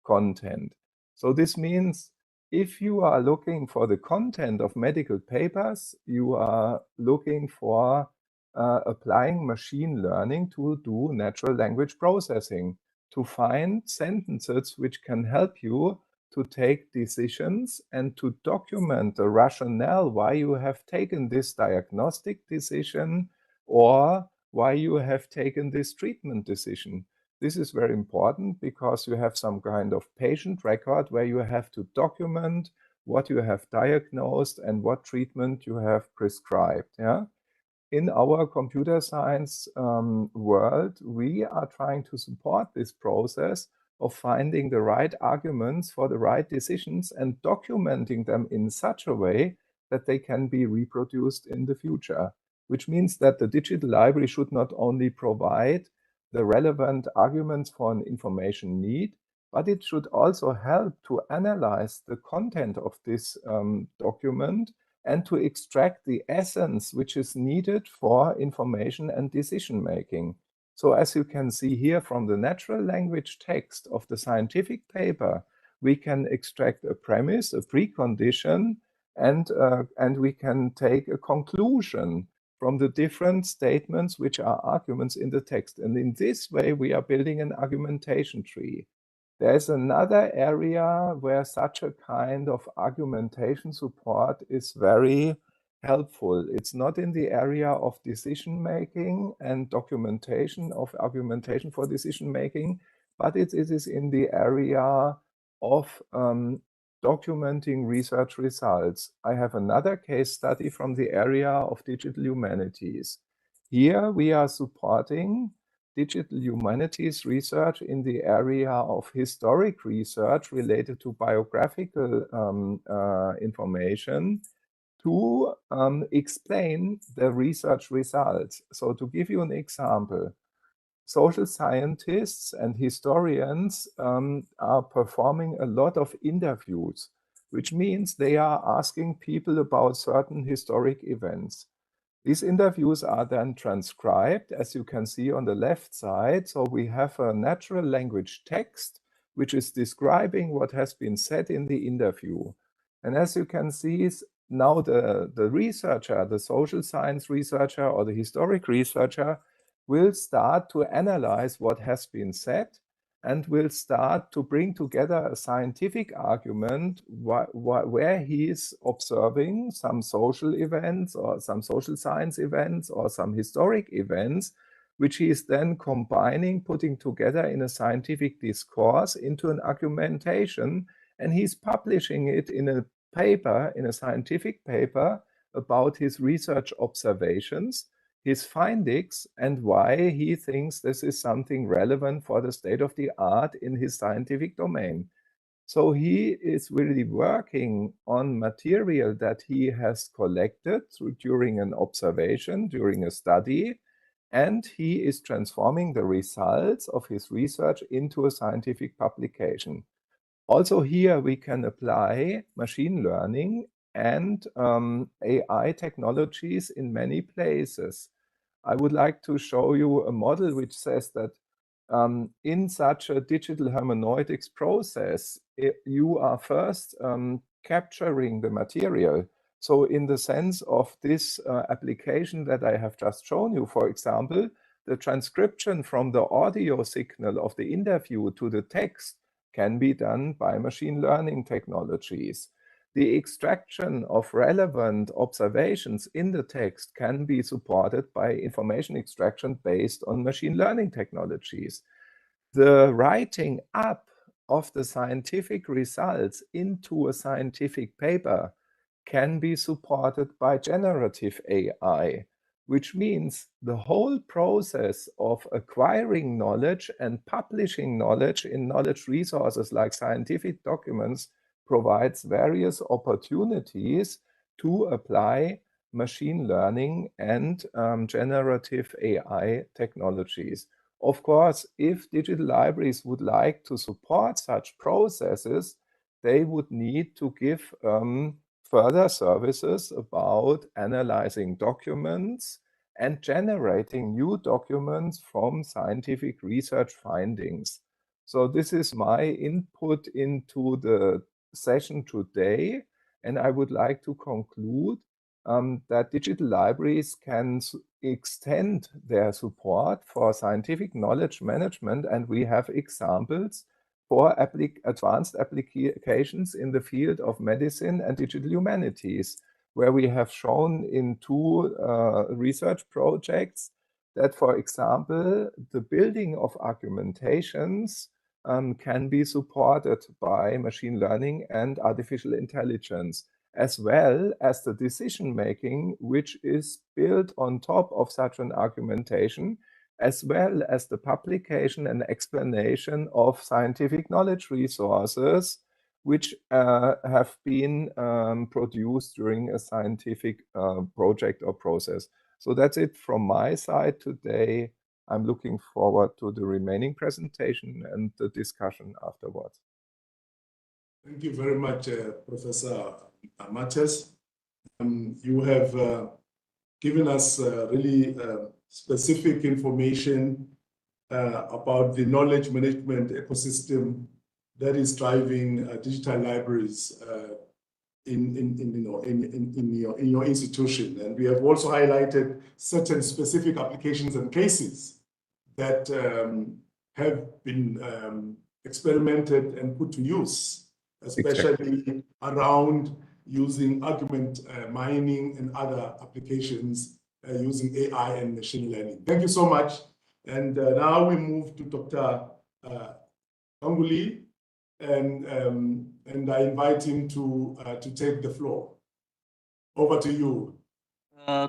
content. So this means if you are looking for the content of medical papers, you are looking for applying machine learning to do natural language processing, to find sentences which can help you to take decisions and to document the rationale why you have taken this diagnostic decision or why you have taken this treatment decision. This is very important because you have some kind of patient record where you have to document what you have diagnosed and what treatment you have prescribed. Yeah? In our computer science world, we are trying to support this process of finding the right arguments for the right decisions and documenting them in such a way that they can be reproduced in the future, which means that the digital library should not only provide the relevant arguments for an information need, but it should also help to analyze the content of this document and to extract the essence which is needed for information and decision making. So as you can see here from the natural language text of the scientific paper, we can extract a premise, a precondition, and we can take a conclusion from the different statements which are arguments in the text. And in this way, we are building an argumentation tree. There's another area where such a kind of argumentation support is very helpful. It's not in the area of decision making and documentation of argumentation for decision making, but it is in the area of documenting research results. I have another case study from the area of digital humanities. Here we are supporting digital humanities research in the area of historic research related to biographical information to explain the research results. So to give you an example, social scientists and historians are performing a lot of interviews, which means they are asking people about certain historic events. These interviews are then transcribed, as you can see on the left side. So we have a natural language text, which is describing what has been said in the interview. And as you can see, now the researcher, the social science researcher or the historic researcher will start to analyze what has been said and will start to bring together a scientific argument where he is observing some social events or some social science events or some historic events, which he is then combining, putting together in a scientific discourse into an argumentation, and he's publishing it in a paper, in a scientific paper about his research observations, his findings, and why he thinks this is something relevant for the state of the art in his scientific domain. So he is really working on material that he has collected during an observation, during a study, and he is transforming the results of his research into a scientific publication. Also here we can apply machine learning and AI technologies in many places. I would like to show you a model which says that in such a digital hermeneutics process, you are first capturing the material. So in the sense of this application that I have just shown you, for example, the transcription from the audio signal of the interview to the text can be done by machine learning technologies. The extraction of relevant observations in the text can be supported by information extraction based on machine learning technologies. The writing up of the scientific results into a scientific paper can be supported by generative AI, which means the whole process of acquiring knowledge and publishing knowledge in knowledge resources like scientific documents provides various opportunities to apply machine learning and generative AI technologies. Of course, if digital libraries would like to support such processes, they would need to give further services about analyzing documents and generating new documents from scientific research findings. So this is my input into the session today, and I would like to conclude that digital libraries can extend their support for scientific knowledge management, and we have examples for advanced applications in the field of medicine and digital humanities, where we have shown in two research projects that, for example, the building of argumentations can be supported by machine learning and artificial intelligence, as well as the decision-making, which is built on top of such an argumentation, as well as the publication and explanation of scientific knowledge resources, which have been produced during a scientific project or process. So that's it from my side today. I'm looking forward to the remaining presentation and the discussion afterwards. Thank you very much, Professor Matthias. You have given us really specific information about the knowledge management ecosystem that is driving digital libraries in your institution. And we have also highlighted certain specific applications and cases that have been experimented and put to use, especially around using argument mining and other applications using AI and machine learning. Thank you so much. And now we move to Dr. Anguli, and I invite him to take the floor. Over to you.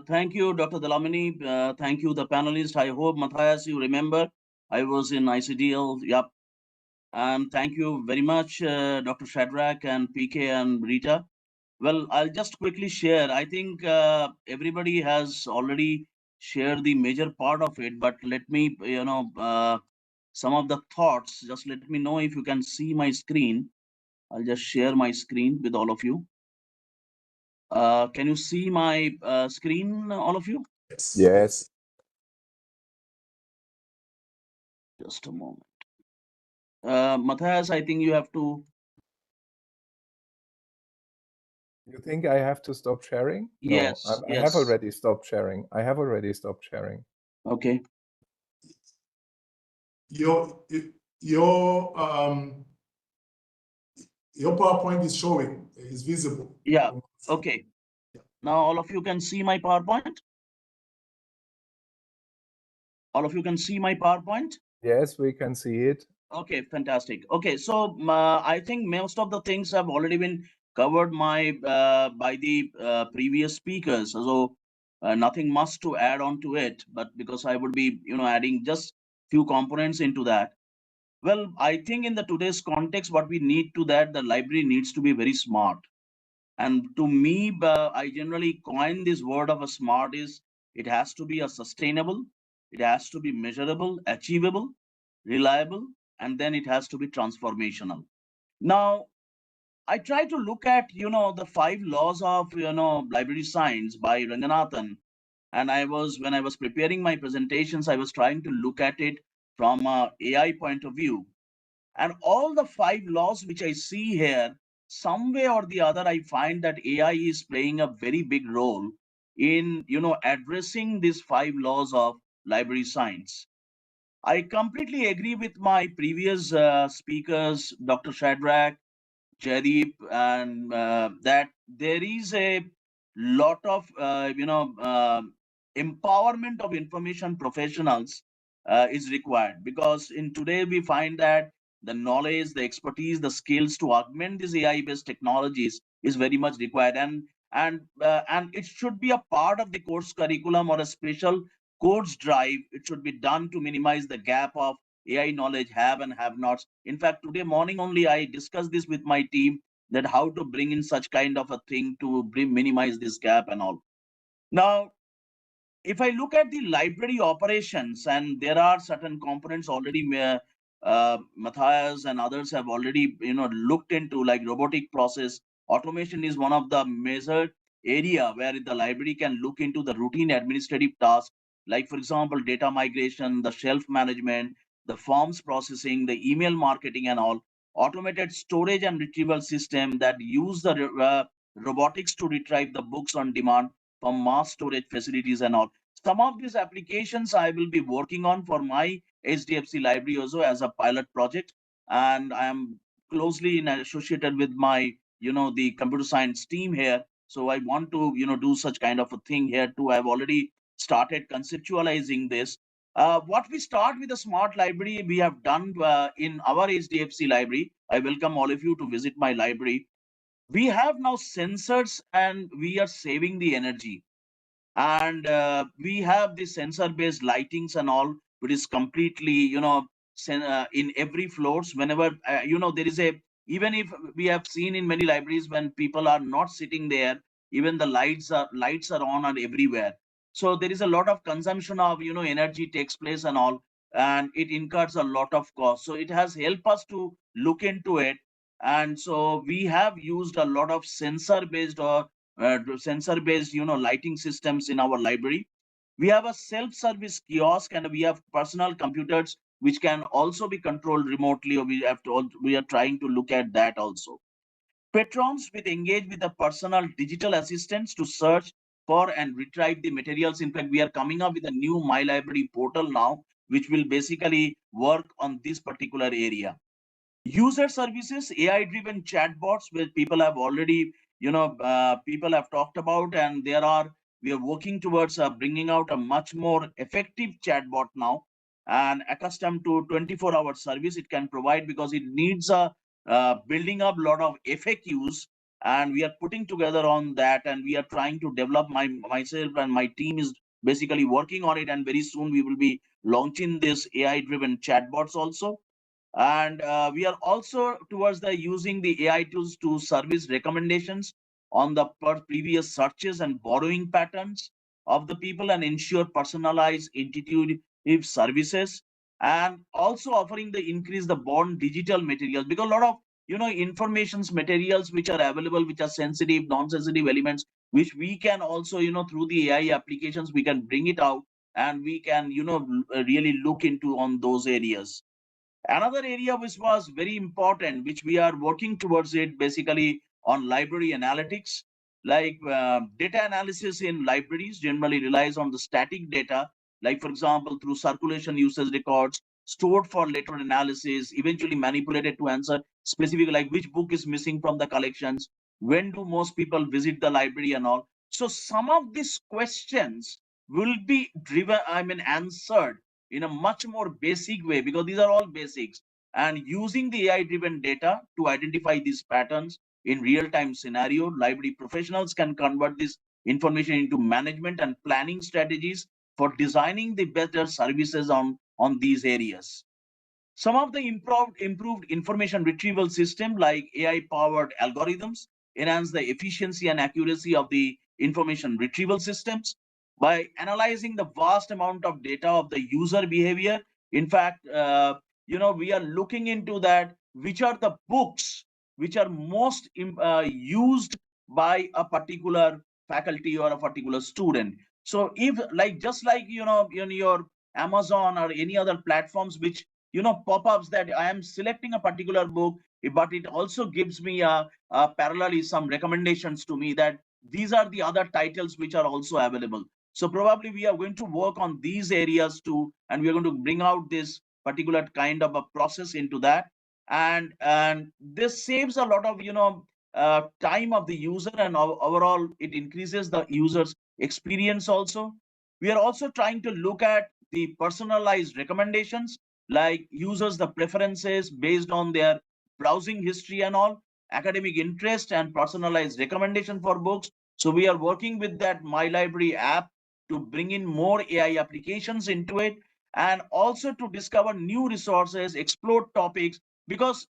Thank you, Dr. Delamani. Thank you, the panelists. I hope, Matthias, you remember I was in ICDL. Yep. And thank you very much, Dr. Shadrach and PK and Rita. Well, I'll just quickly share. I think everybody has already shared the major part of it, but let me, some of the thoughts, just let me know if you can see my screen. I'll just share my screen with all of you. Can you see my screen, all of you? Yes. Just a moment. Matthias, I think you have to. You think I have to stop sharing? No, Yes, I have yes. already stopped sharing. I have already stopped sharing. Okay. Your PowerPoint is showing, is visible. Yeah. Okay. Now all of you can see my PowerPoint. All of you can see my PowerPoint. Yes, we can see it. Okay, fantastic. Okay, so I think most of the things have already been covered by the previous speakers. So nothing much to add on to it, but because I would be, adding just few components into that. Well, I think in the today's context, what we need to that, the library needs to be very smart. And to me, I generally coin this word of a smart is it has to be a sustainable, it has to be measurable, achievable, reliable, and then it has to be transformational. Now, I try to look at, the 5 laws of, library science by Ranganathan. And when I was preparing my presentations, I was trying to look at it from a AI point of view. And all the 5 laws which I see here, some way or the other, I find that AI is playing a very big role in, addressing these 5 laws of library science. I completely agree with my previous speakers, Dr. Shadrach, Jaideep, and that there is a lot of, empowerment of information professionals is required, because in today we find that the knowledge, the expertise, the skills to augment these AI-based technologies is very much required, and it should be a part of the course curriculum or a special course drive. It should be done to minimize the gap of AI knowledge have and have nots. In fact, today morning only I discussed this with my team, that how to bring in such kind of a thing to minimize this gap and all. Now, if I look at the library operations, and there are certain components already, Matthias and others have already looked into, like robotic process automation is one of the measured area where the library can look into the routine administrative tasks, like for example data migration, the shelf management, the forms processing, the email marketing and all. Automated storage and retrieval system that use the robotics to retrieve the books on demand from mass storage facilities and all. Some of these applications I will be working on for my HDFC library also as a pilot project, and I am closely associated with my, the computer science team here. So I want to, do such kind of a thing here too. I've already started conceptualizing this. What we start with a smart library, we have done in our HDFC library. I welcome all of you to visit my library. We have now sensors and we are saving the energy, and we have the sensor based lightings and all, which is completely in every floors. Whenever there is a, even if we have seen in many libraries when people are not sitting there, even the lights are on and everywhere. So there is a lot of consumption of energy takes place and all, and it incurs a lot of cost. So it has helped us to look into it, and so we have used a lot of sensor based or sensor-based, lighting systems in our library. We have a self-service kiosk, and we have personal computers which can also be controlled remotely. Or we are trying to look at that also. Patrons will engage with the personal digital assistants to search for and retrieve the materials. In fact, we are coming up with a new My Library portal now, which will basically work on this particular area. User services, AI-driven chatbots, where people have already people have talked about, and we are working towards bringing out a much more effective chatbot now, and accustomed to 24-hour service it can provide, because it needs a building up a lot of FAQs, and we are putting together on that, and we are trying to develop. Myself and my team is basically working on it, and very soon we will be launching this AI-driven chatbots also. And we are also towards the using the AI tools to service recommendations on the previous searches and borrowing patterns of the people, and ensure personalized intuitive services, and also offering the increase the born digital materials, because a lot of informations materials which are available, which are sensitive, non-sensitive elements, which we can also through the AI applications we can bring it out, and we can really look into on those areas. Another area which was very important, which we are working towards it, basically on library analytics, like data analysis in libraries generally relies on the static data, like for example, through circulation usage records stored for later analysis, eventually manipulated to answer specific, like which book is missing from the collections, when do most people visit the library and all. So some of these questions will be answered in a much more basic way, because these are all basics, and using the AI driven data to identify these patterns in real time scenario, library professionals can convert this information into management and planning strategies for designing the better services on these areas. Some of the improved information retrieval system, like AI-powered algorithms, enhance the efficiency and accuracy of the information retrieval systems by analyzing the vast amount of data of the user behavior. In fact, we are looking into that, which are the books which are most used by a particular faculty or a particular student. So if just like in your Amazon or any other platforms which pop-ups that I am selecting a particular book, but it also gives me parallelly some recommendations to me that these are the other titles which are also available. So probably we are going to work on these areas too, and we are going to bring out this particular kind of a process into that, and this saves a lot of time of the user, and overall it increases the user's experience also. We are also trying to look at the personalized recommendations, like users the preferences based on their browsing history and all, academic interest, and personalized recommendation for books. So we are working with that My Library app to bring in more AI applications into it, and also to discover new resources, explore topics, because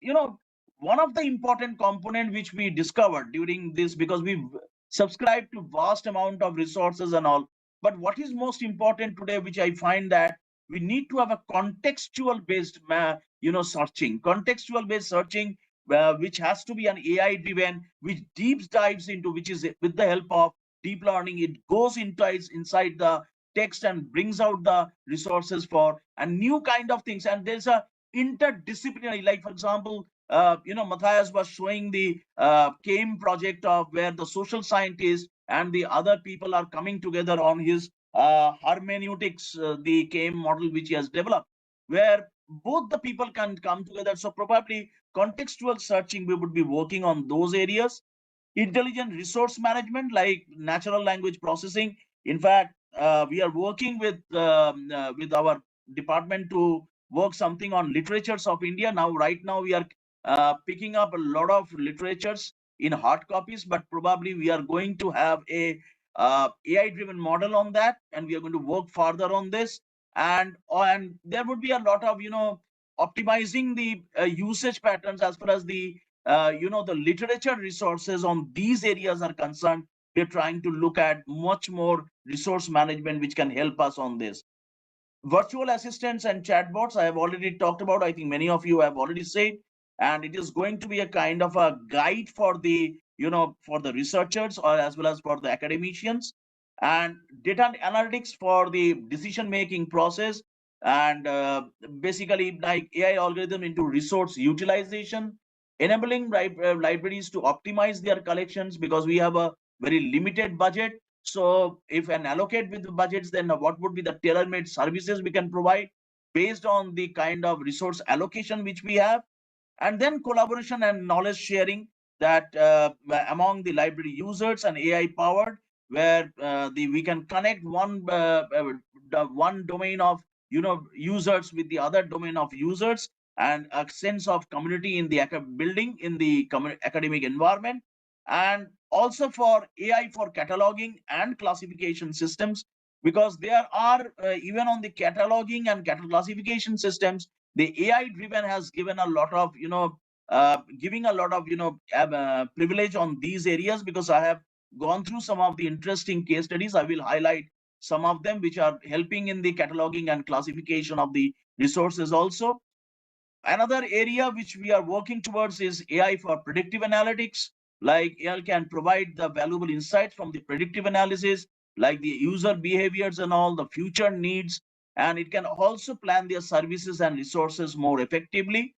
one of the important component which we discovered during this, because we subscribe to vast amount of resources and all, but what is most important today, which I find that we need to have a contextual based contextual based searching, which has to be an AI driven, which deep dives into, which is with the help of deep learning, it goes inside the text and brings out the resources for a new kind of things. And there's a interdisciplinary, like for example, Matthias was showing the CAME project of where the social scientists and the other people are coming together on his hermeneutics, the CAME model which he has developed, where both the people can come together. So probably contextual searching, we would be working on those areas. Intelligent resource management, like natural language processing. In fact, we are working with our department to work something on literatures of India. Now, right now, we are picking up a lot of literatures in hard copies, but probably we are going to have a AI-driven model on that, and we are going to work further on this. And there would be a lot of optimizing the usage patterns as far as the the literature resources on these areas are concerned. We're trying to look at much more resource management which can help us on this. Virtual assistants and chatbots, I have already talked about. I think many of you have already said, and it is going to be a kind of a guide for the for the researchers, or as well as for the academicians, and data analytics for the decision making process, and basically like AI algorithm into resource utilization, enabling libraries to optimize their collections, because we have a very limited budget. So if an allocate with the budgets, then what would be the tailor-made services we can provide based on the kind of resource allocation which we have. And then collaboration and knowledge sharing, that among the library users and AI powered, where we can connect one domain of users with the other domain of users, and a sense of community in the building in the academic environment. And also for AI for cataloging and classification systems, because there are even on the cataloging and classification systems, the AI driven has given a lot of giving a lot of privilege on these areas, because I have gone through some of the interesting case studies. I will highlight some of them which are helping in the cataloging and classification of the resources also. Another area which we are working towards is AI for predictive analytics. Like AI can provide the valuable insights from the predictive analysis, like the user behaviors and all the future needs, and it can also plan their services and resources more effectively.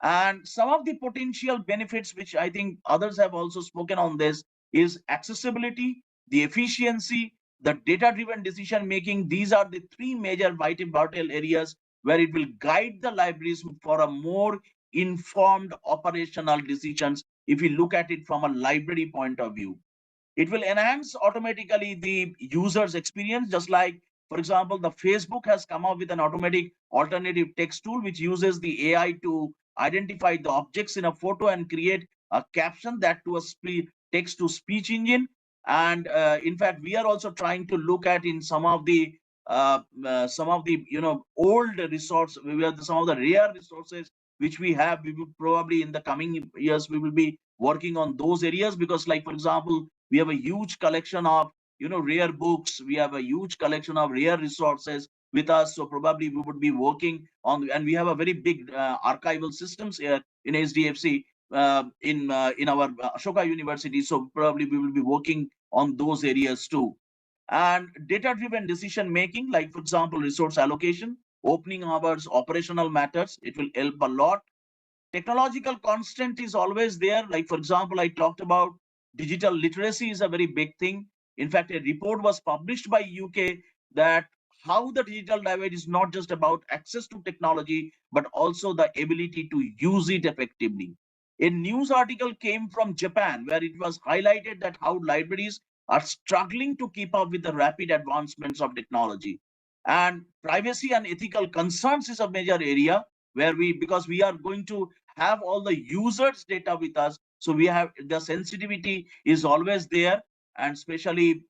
And some of the potential benefits, which I think others have also spoken on this, is accessibility, the efficiency, the data-driven decision making. These are the three major vital areas where it will guide the libraries for a more informed operational decisions if we look at it from a library point of view. It will enhance automatically the user's experience, just like, for example, the Facebook has come up with an automatic alternative text tool which uses the AI to identify the objects in a photo and create a caption that to a text to speech engine. And in fact, we are also trying to look at in some of the old resource, some of the rare resources which we have. We will probably in the coming years we will be working on those areas, because, like, for example, we have a huge collection of rare books, we have a huge collection of rare resources with us, so probably we would be working on, and we have a very big archival systems here in SDFC, in our Ashoka University, so probably we will be working on those areas too. And data driven decision making, like, for example, resource allocation, opening hours, operational matters, it will help a lot. Technological constant is always there. Like, for example, I talked about digital literacy is a very big thing. In fact, a report was published by UK that how the digital divide is not just about access to technology, but also the ability to use it effectively. A news article came from Japan where it was highlighted that how libraries are struggling to keep up with the rapid advancements of technology. And privacy and ethical concerns is a major area where because we are going to have all the users data with us, so we have the sensitivity is always there. And especially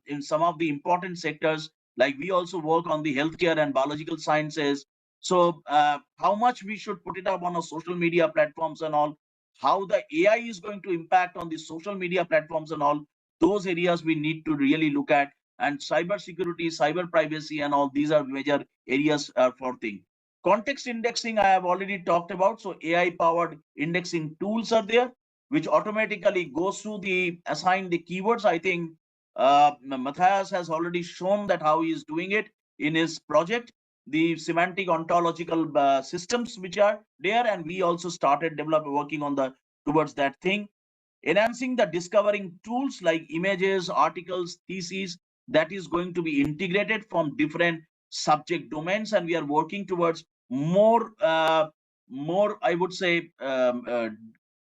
in some of the important sectors, like we also work on the healthcare and biological sciences. So how much we should put it up on a social media platforms and all, how the AI is going to impact on the social media platforms and all, those areas we need to really look at. And cyber security, cyber privacy and all, these are major areas for thing. Context indexing, I have already talked about. So AI powered indexing tools are there, which automatically goes through the assign the keywords. I think Matthias has already shown that how he is doing it in his project, the semantic ontological systems which are there. And we also started working on the towards that thing. Enhancing the discovering tools like images, articles, theses, that is going to be integrated from different subject domains, and we are working towards more I would say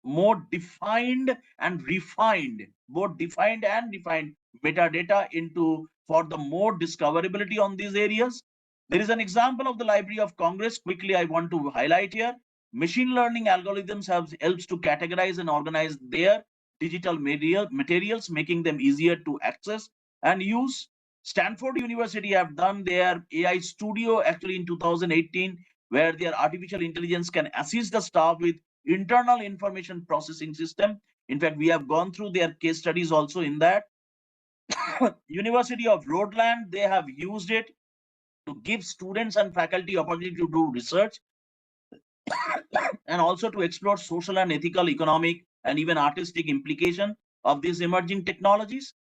more defined and refined, both defined and refined metadata into for the more discoverability on these areas. There is an example of the Library of Congress. Quickly, I want to highlight here. Machine learning algorithms helps to categorize and organize their digital materials, making them easier to access and use. Stanford University have done their AI studio actually in 2018, where their artificial intelligence can assist the staff with internal information processing system. In fact, we have gone through their case studies also in that. University of Rhodeland, they have used it to give students and faculty opportunity to do research and also to explore social and ethical, economic, and even artistic implication of these emerging technologies.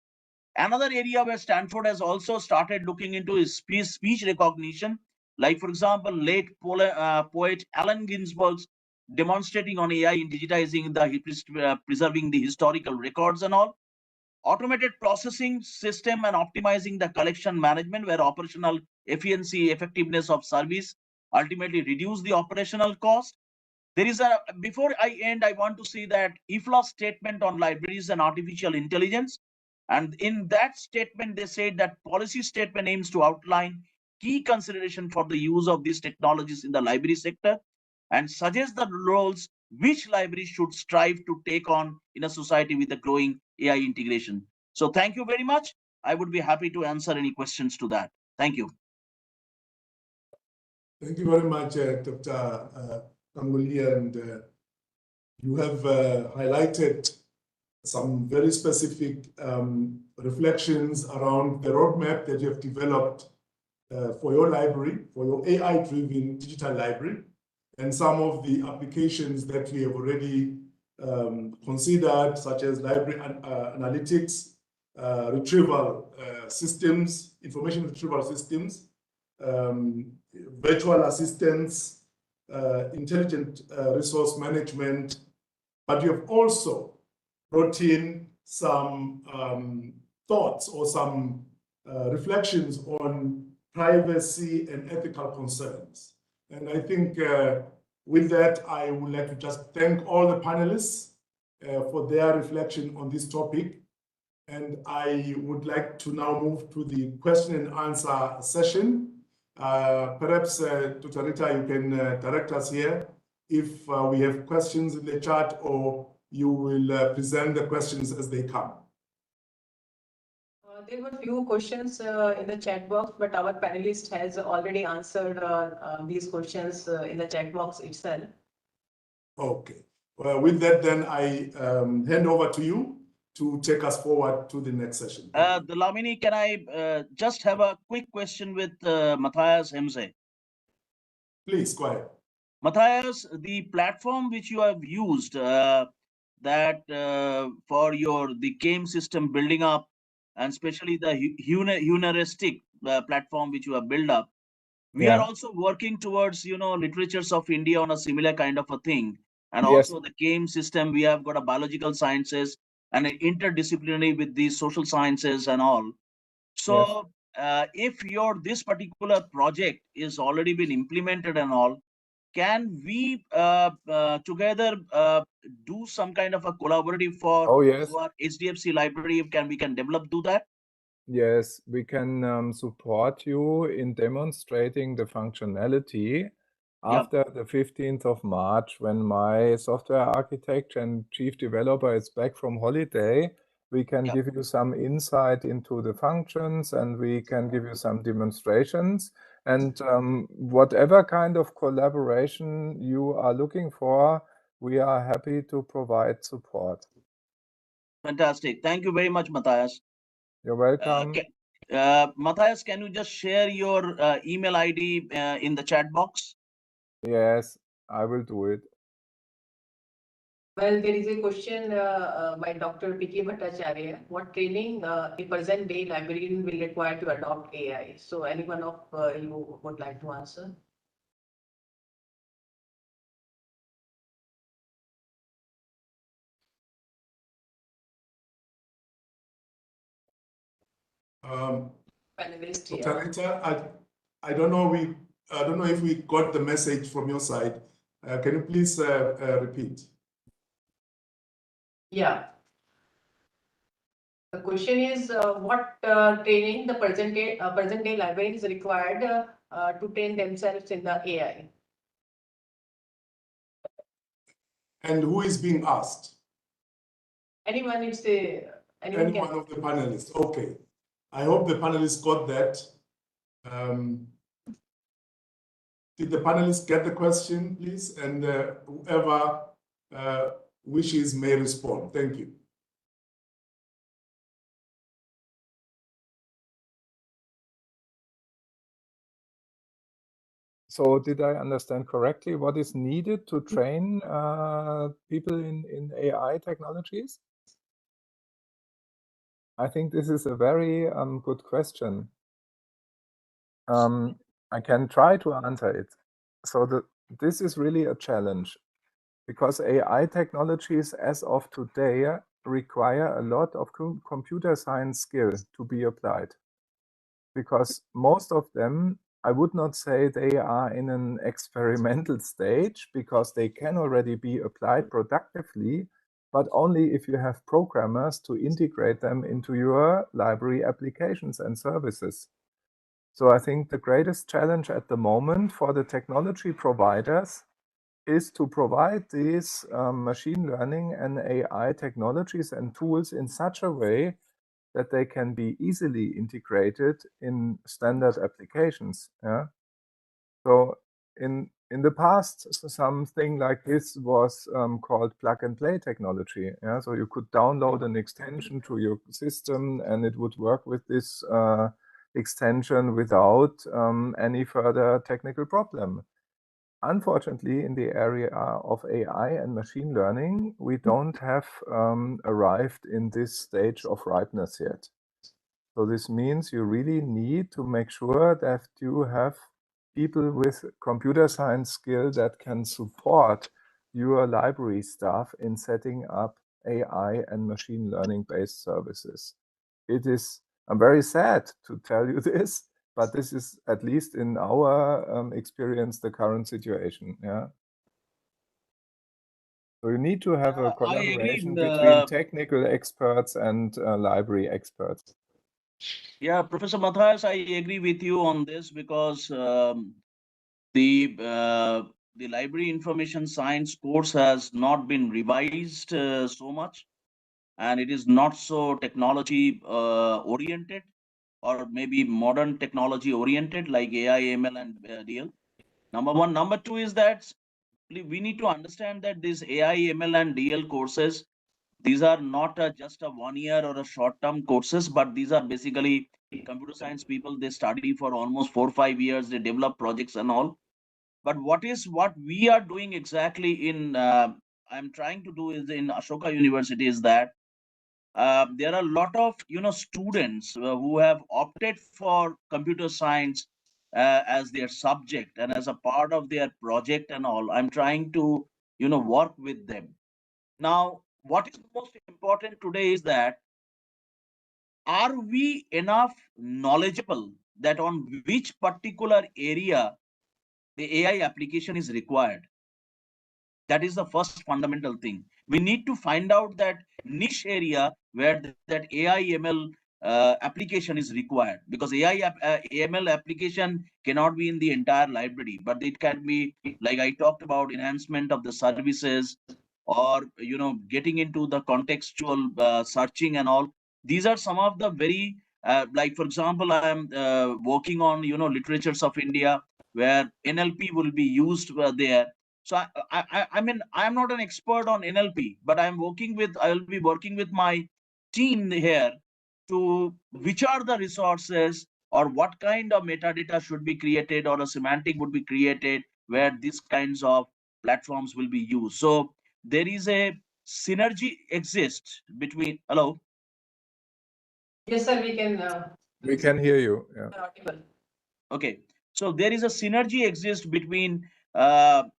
Another area where Stanford has also started looking into is speech recognition. Like, for example, late poet Allen Ginsberg's demonstrating on AI in digitizing the preserving the historical records and all. Automated processing system and optimizing the collection management, where operational efficiency, effectiveness of service ultimately reduce the operational cost. There is a, before I end, I want to see that IFLA statement on libraries and artificial intelligence. And in that statement, they said that policy statement aims to outline key consideration for the use of these technologies in the library sector and suggest the roles which libraries should strive to take on in a society with a growing AI integration. So thank you very much. I would be happy to answer any questions to that. Thank you. Thank you very much, Dr. Ganguly, and you have highlighted some very specific reflections around the roadmap that you have developed for your library, for your AI-driven digital library, and some of the applications that we have already considered, such as library analytics, retrieval systems, information retrieval systems, virtual assistants, intelligent resource management, but you have also brought in some thoughts or some reflections on privacy and ethical concerns. And I think with that, I would like to just thank all the panelists for their reflection on this topic. And I would like to now move to the question and answer session. Perhaps, Dr. Rita, you can direct us here if we have questions in the chat, or you will present the questions as they come. There were few questions in the chat box, but our panelist has already answered these questions in the chat box itself. Okay. Well, with that, then I hand over to you to take us forward to the next session. Lamini, can I just have a quick question with Matthias Hemse? Please, go ahead. Matthias, the platform which you have used that for the game system building up, and especially the heuristic platform which you have built up, we are also working towards, literatures of India on a similar kind of a thing. And also the game system, we have got a biological sciences and an interdisciplinary with these social sciences and all. So if this particular project is already been implemented and all, can we together do some kind of a collaborative for our HDFC library? We can do that? Yes, we can support you in demonstrating the functionality after the 15th of March, when my software architect and chief developer is back from holiday. We can give you some insight into the functions, and we can give you some demonstrations. And whatever kind of collaboration you are looking for, we are happy to provide support. Fantastic. Thank you very much, Matthias. You're welcome. Matthias, can you just share your email ID in the chat box? Yes, I will do it. Well, there is a question by Dr. P.K. Bhattacharya. What training a present day librarian will require to adopt AI? So anyone of you would like to answer? Panelist here. Dr. Rita, I don't know if we got the message from your side. Can you please repeat? Yeah. The question is what training the present day librarian is required to train themselves in the AI? And who is being asked? Anyone, Anyone of the panelists. Okay. I hope the panelists got that. Did the panelists get the question, please? And whoever wishes may respond. Thank you. So did I understand correctly what is needed to train people in AI technologies? I think this is a very good question. I can try to answer it. So this is really a challenge, because AI technologies as of today require a lot of computer science skill to be applied, because most of them I would not say they are in an experimental stage because they can already be applied productively, but only if you have programmers to integrate them into your library applications and services. So I think the greatest challenge at the moment for the technology providers is to provide these machine learning and AI technologies and tools in such a way that they can be easily integrated in standard applications. Yeah. So in the past, something like this was called plug and play technology. Yeah. So you could download an extension to your system, and it would work with this extension without any further technical problem. Unfortunately, in the area of AI and machine learning, we don't have arrived in this stage of ripeness yet. So this means you really need to make sure that you have people with computer science skill that can support your library staff in setting up AI and machine learning based services. I'm very sad to tell you this, but this is, at least in our experience, the current situation. Yeah. So you need to have a collaboration between technical experts and library experts. Yeah, Professor Matthias, I agree with you on this because the library information science course has not been revised so much, and it is not so technology oriented, or maybe modern technology oriented like AI, ML, and DL. Number one. Number two is that we need to understand that these AI, ML, and DL courses, these are not just a 1 year or a short term courses, but these are basically computer science people. They study for almost 4 or 5 years. They develop projects and all. But what we are doing exactly in I'm trying to do is in Ashoka University is that there are a lot of students who have opted for computer science as their subject and as a part of their project and all. I'm trying to work with them. Now, what is most important today is that, are we enough knowledgeable that on which particular area the AI application is required? That is the first fundamental thing. We need to find out that niche area where that AI ML application is required, because AI ML application cannot be in the entire library, but it can be, like I talked about, enhancement of the services, or getting into the contextual searching and all. These are some of the very like, for example, I am working on literatures of India, where NLP will be used there. So I mean, I am not an expert on NLP, but I will be working with my team here to which are the resources, or what kind of metadata should be created, or a semantic would be created where these kinds of platforms will be used. So there is a synergy exists between. Hello. Yes, sir, We can hear you. Yeah. audible. Okay, so there is a synergy exists between the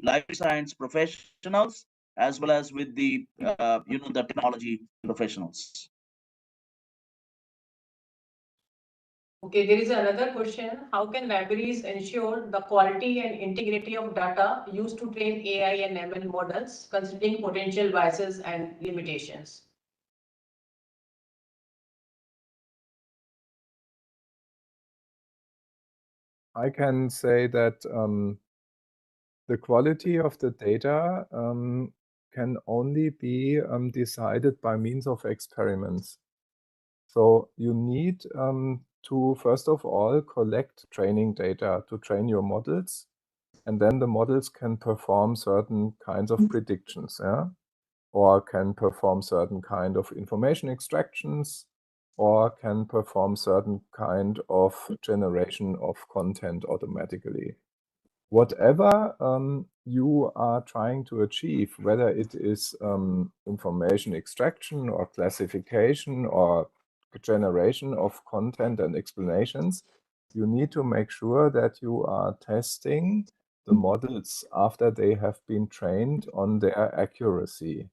library science professionals as well as with the the technology professionals. Okay, there is another question. How can libraries ensure the quality and integrity of data used to train AI and ML models, considering potential biases and limitations? I can say that the quality of the data can only be decided by means of experiments. So you need to, first of all, collect training data to train your models, and then the models can perform certain kinds of predictions, yeah? Or can perform certain kind of information extractions, or can perform certain kind of generation of content automatically. Whatever you are trying to achieve, whether it is information extraction or classification or generation of content and explanations, you need to make sure that you are testing the models after they have been trained on their accuracy.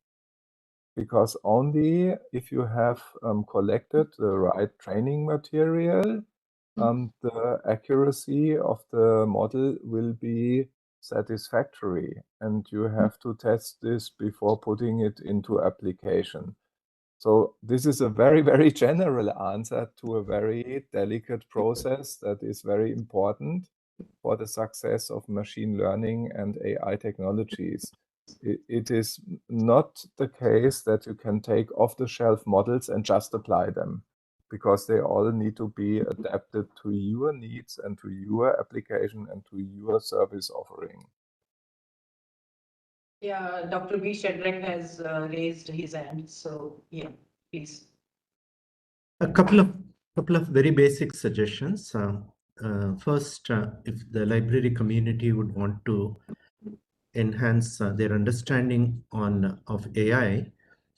Because only if you have collected the right training material, the accuracy of the model will be satisfactory, and you have to test this before putting it into application. So this is a very, very general answer to a very delicate process that is very important for the success of machine learning and AI technologies. It is not the case that you can take off-the-shelf models and just apply them, because they all need to be adapted to your needs and to your application and to your service offering. Yeah, Dr. B. Shadrach has raised his hand, so yeah, please. A couple of very basic suggestions. First, if the library community would want to enhance their understanding of AI,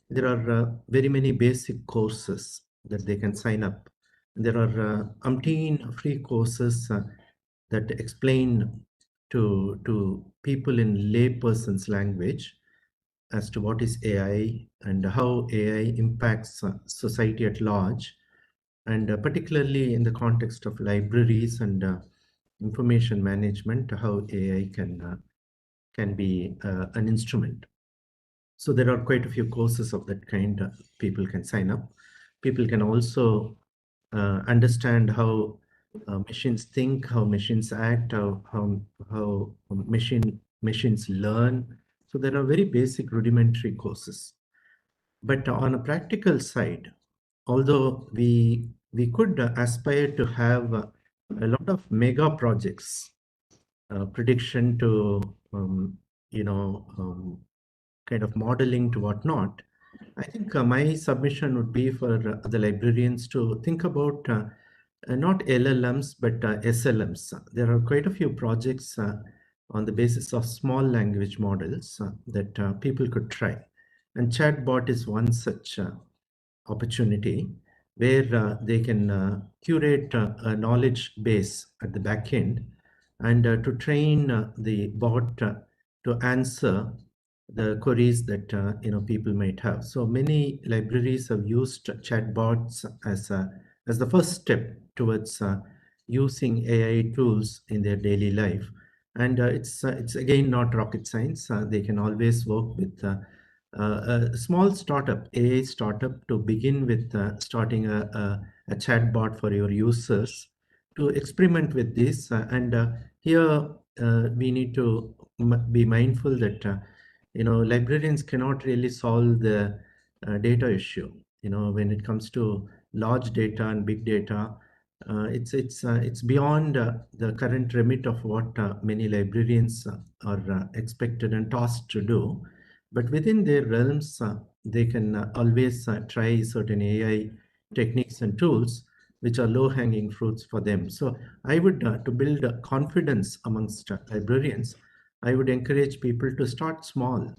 there are very many basic courses that they can sign up. There are umpteen free courses that explain to people in layperson's language as to what is AI and how AI impacts society at large, and particularly in the context of libraries and information management, how AI can be an instrument. So there are quite a few courses of that kind people can sign up. People can also understand how machines think, how machines act, how machines learn. So there are very basic rudimentary courses. But on a practical side, although we could aspire to have a lot of mega projects, prediction to kind of modeling to whatnot, I think my submission would be for the librarians to think about not LLMs but SLMs. There are quite a few projects on the basis of small language models that people could try, and chatbot is one such opportunity where they can curate a knowledge base at the back end and to train the bot to answer the queries that people might have. So many libraries have used chatbots as the first step towards using AI tools in their daily life, and it's again not rocket science. They can always work with a small startup, AI startup, to begin with starting a chatbot for your users to experiment with this. And here we need to be mindful that librarians cannot really solve the data issue. When it comes to large data and big data, it's beyond the current remit of what many librarians are expected and tasked to do. But within their realms, they can always try certain AI techniques and tools which are low-hanging fruits for them. So I would, to build confidence amongst librarians, I would encourage people to start small.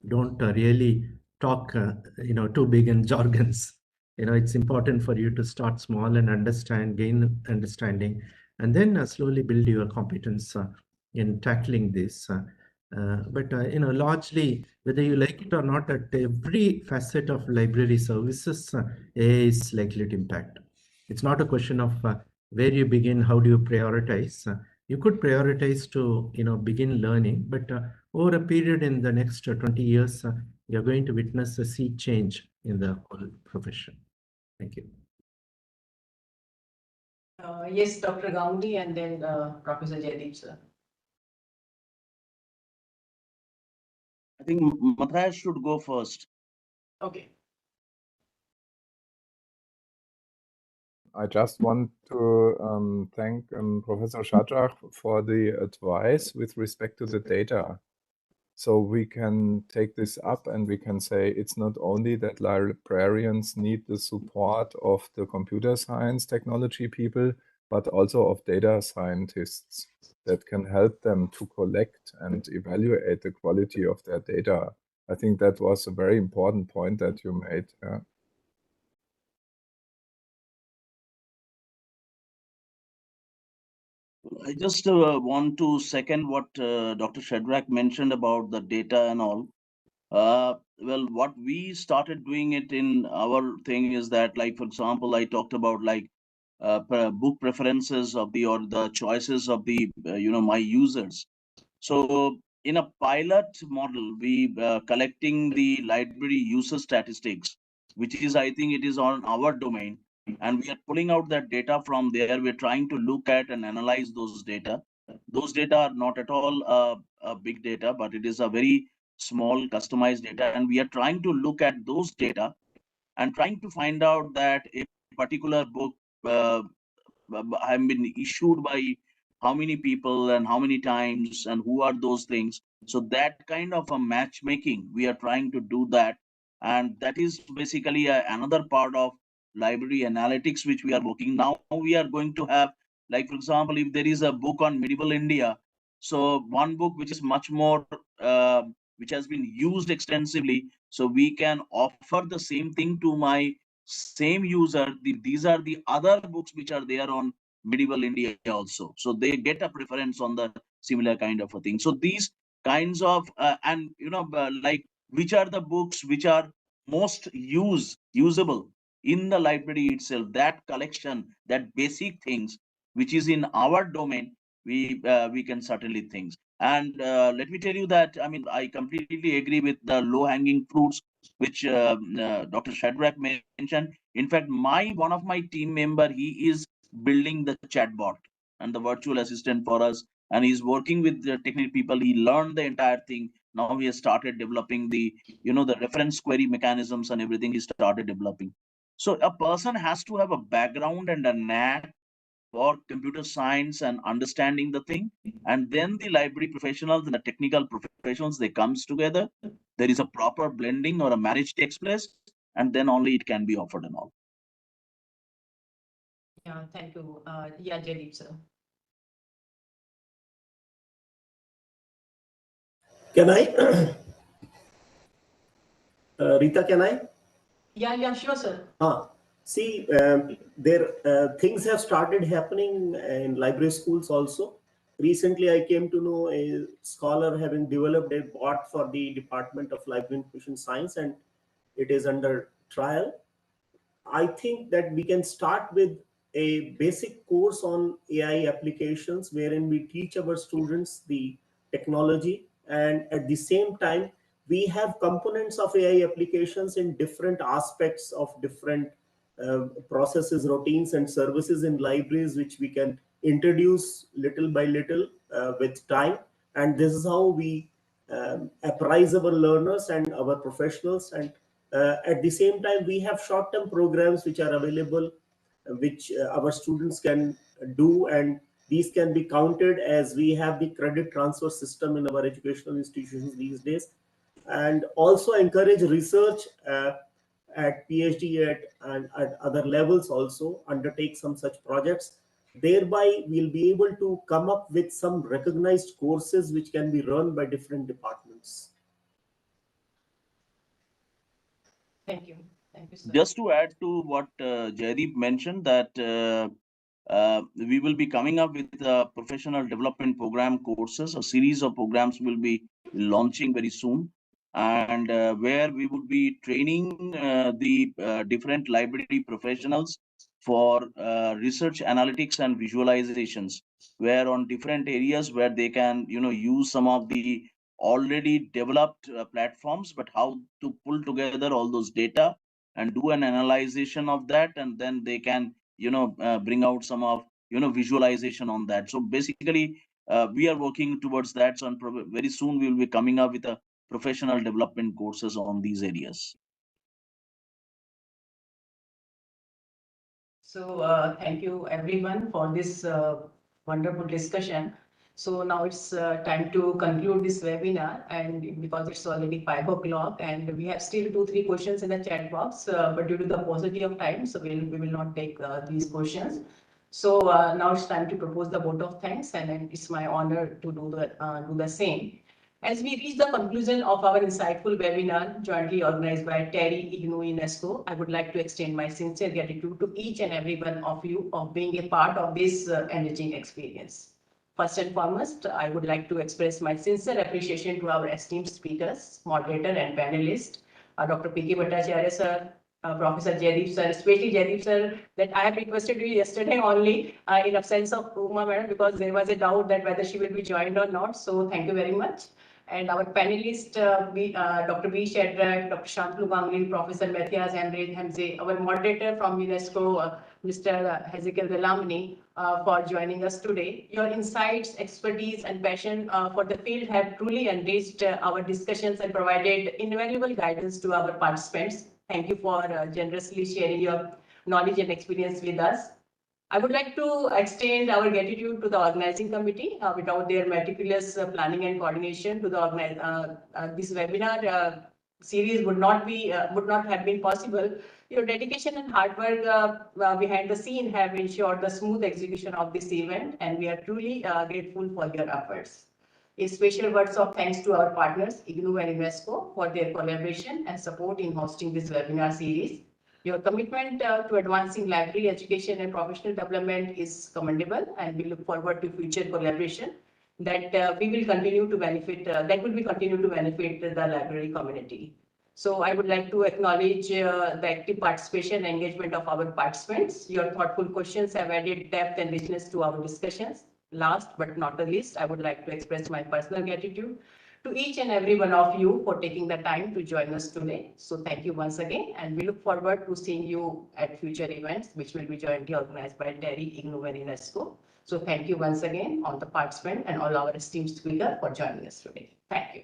Don't really talk, too big in jargons. It's important for you to start small and gain understanding, and then slowly build your competence in tackling this. But largely, whether you like it or not, at every facet of library services, AI is likely to impact. It's not a question of where you begin, how do you prioritize. You could prioritize to begin learning, but over a period in the next 20 years, you're going to witness a sea change in the whole profession. Thank you. Yes, Dr. Gaudi and then Professor Jaideep, sir. I think Matthias should go first. Okay. I just want to thank Professor Shadrach for the advice with respect to the data. So we can take this up and we can say it's not only that librarians need the support of the computer science technology people, but also of data scientists that can help them to collect and evaluate the quality of their data. I think that was a very important point that you made. Yeah. I just want to second what Dr. Shadrach mentioned about the data and all. Well, what we started doing it in our thing is that, like, for example, I talked about like book preferences of the or the choices of the my users. So in a pilot model, we collecting the library user statistics, which is, I think it is on our domain, and we are pulling out that data from there. We're trying to look at and analyze those data. Those data are not at all a big data, but it is a very small customized data, and we are trying to look at those data and trying to find out that a particular book uh, have been issued by how many people and how many times and who are those things. So that kind of a matchmaking, we are trying to do that. And that is basically another part of library analytics, which we are working now. We are going to have, like, for example, if there is a book on medieval India, so one book which is much more, which has been used extensively, so we can offer the same thing to my same user. These are the other books which are there on medieval India also. So they get a preference on the similar kind of a thing. So these kinds of, like, which are the books which are most usable in the library itself, that collection, that basic things, which is in our domain, we can certainly think. And let me tell you that, I mean, I completely agree with the low hanging fruits which Dr. Shadrach mentioned. In fact, one of my team member, he is building the chatbot and the virtual assistant for us, and he's working with the technical people. He learned the entire thing. Now he has started developing the the reference query mechanisms and everything. He started developing. So a person has to have a background and a knack for computer science and understanding the thing, and then the library professionals and the technical professionals, they comes together. There is a proper blending or a marriage takes place, and then only it can be offered and all. Yeah, thank you. Yeah, Jaideep, sir. Can I? Rita, can I? Yeah, sure, sir. See, things have started happening in library schools also. Recently, I came to know a scholar having developed a bot for the Department of Library and Information Science, and it is under trial. I think that we can start with a basic course on AI applications wherein we teach our students the technology, and at the same time we have components of AI applications in different aspects of different processes, routines and services in libraries, which we can introduce little by little with time. And this is how we apprise our learners and our professionals. And at the same time, we have short-term programs which are available, which our students can do, and these can be counted as we have the credit transfer system in our educational institutions these days. And also encourage research at PhD and at other levels, also undertake some such projects. Thereby, we'll be able to come up with some recognized courses which can be run by different departments. Thank you. Thank you, sir. Just to add to what Jaideep mentioned, that we will be coming up with professional development program courses. A series of programs will be launching very soon, and where we would be training the different library professionals for research analytics and visualizations, where on different areas where they can use some of the already developed platforms, but how to pull together all those data and do an analysis of that, and then they can bring out some of visualization on that. So basically we are working towards that. So very soon we will be coming up with a professional development courses on these areas. So thank you everyone for this wonderful discussion. So now it's time to conclude this webinar, and because it's already 5 o'clock and we have still 2-3 questions in the chat box, but due to the paucity of time, so we will not take these questions. So now it's time to propose the vote of thanks, and then it's my honor to do the same. As we reach the conclusion of our insightful webinar jointly organized by TERI, IGNOU, UNESCO, I would like to extend my sincere gratitude to each and every one of you of being a part of this enriching experience. First and foremost, I would like to express my sincere appreciation to our esteemed speakers, moderator and panelists, Dr. P.K. Bhattacharya sir, Professor Jaideep sir, especially Jaideep sir, that I have requested you yesterday only in absence of Uma madam, because there was a doubt that whether she will be joined or not. So thank you very much. And our panelist, Dr. B. Shadrack, Dr. Shantanu Ganguly, Professor Matthias Hamze, our moderator from UNESCO, Mr. Hezekiel Delamani, for joining us today. Your insights, expertise, and passion for the field have truly enriched our discussions and provided invaluable guidance to our participants. Thank you for generously sharing your knowledge and experience with us. I would like to extend our gratitude to the organizing committee. Without their meticulous planning and coordination, to the this webinar series would not have been possible. Your dedication and hard work behind the scene have ensured the smooth execution of this event, and we are truly grateful for your efforts. A special words of thanks to our partners, IGNOU and UNESCO, for their collaboration and support in hosting this webinar series. Your commitment to advancing library education and professional development is commendable, and we look forward to future collaboration that we will continue to benefit, the library community. So I would like to acknowledge the active participation and engagement of our participants. Your thoughtful questions have added depth and richness to our discussions. Last but not the least, I would like to express my personal gratitude to each and every one of you for taking the time to join us today. So thank you once again, and we look forward to seeing you at future events, which will be jointly organized by TERI, IGNOU and UNESCO. So thank you once again on the participant and all our esteemed speakers for joining us today. Thank you.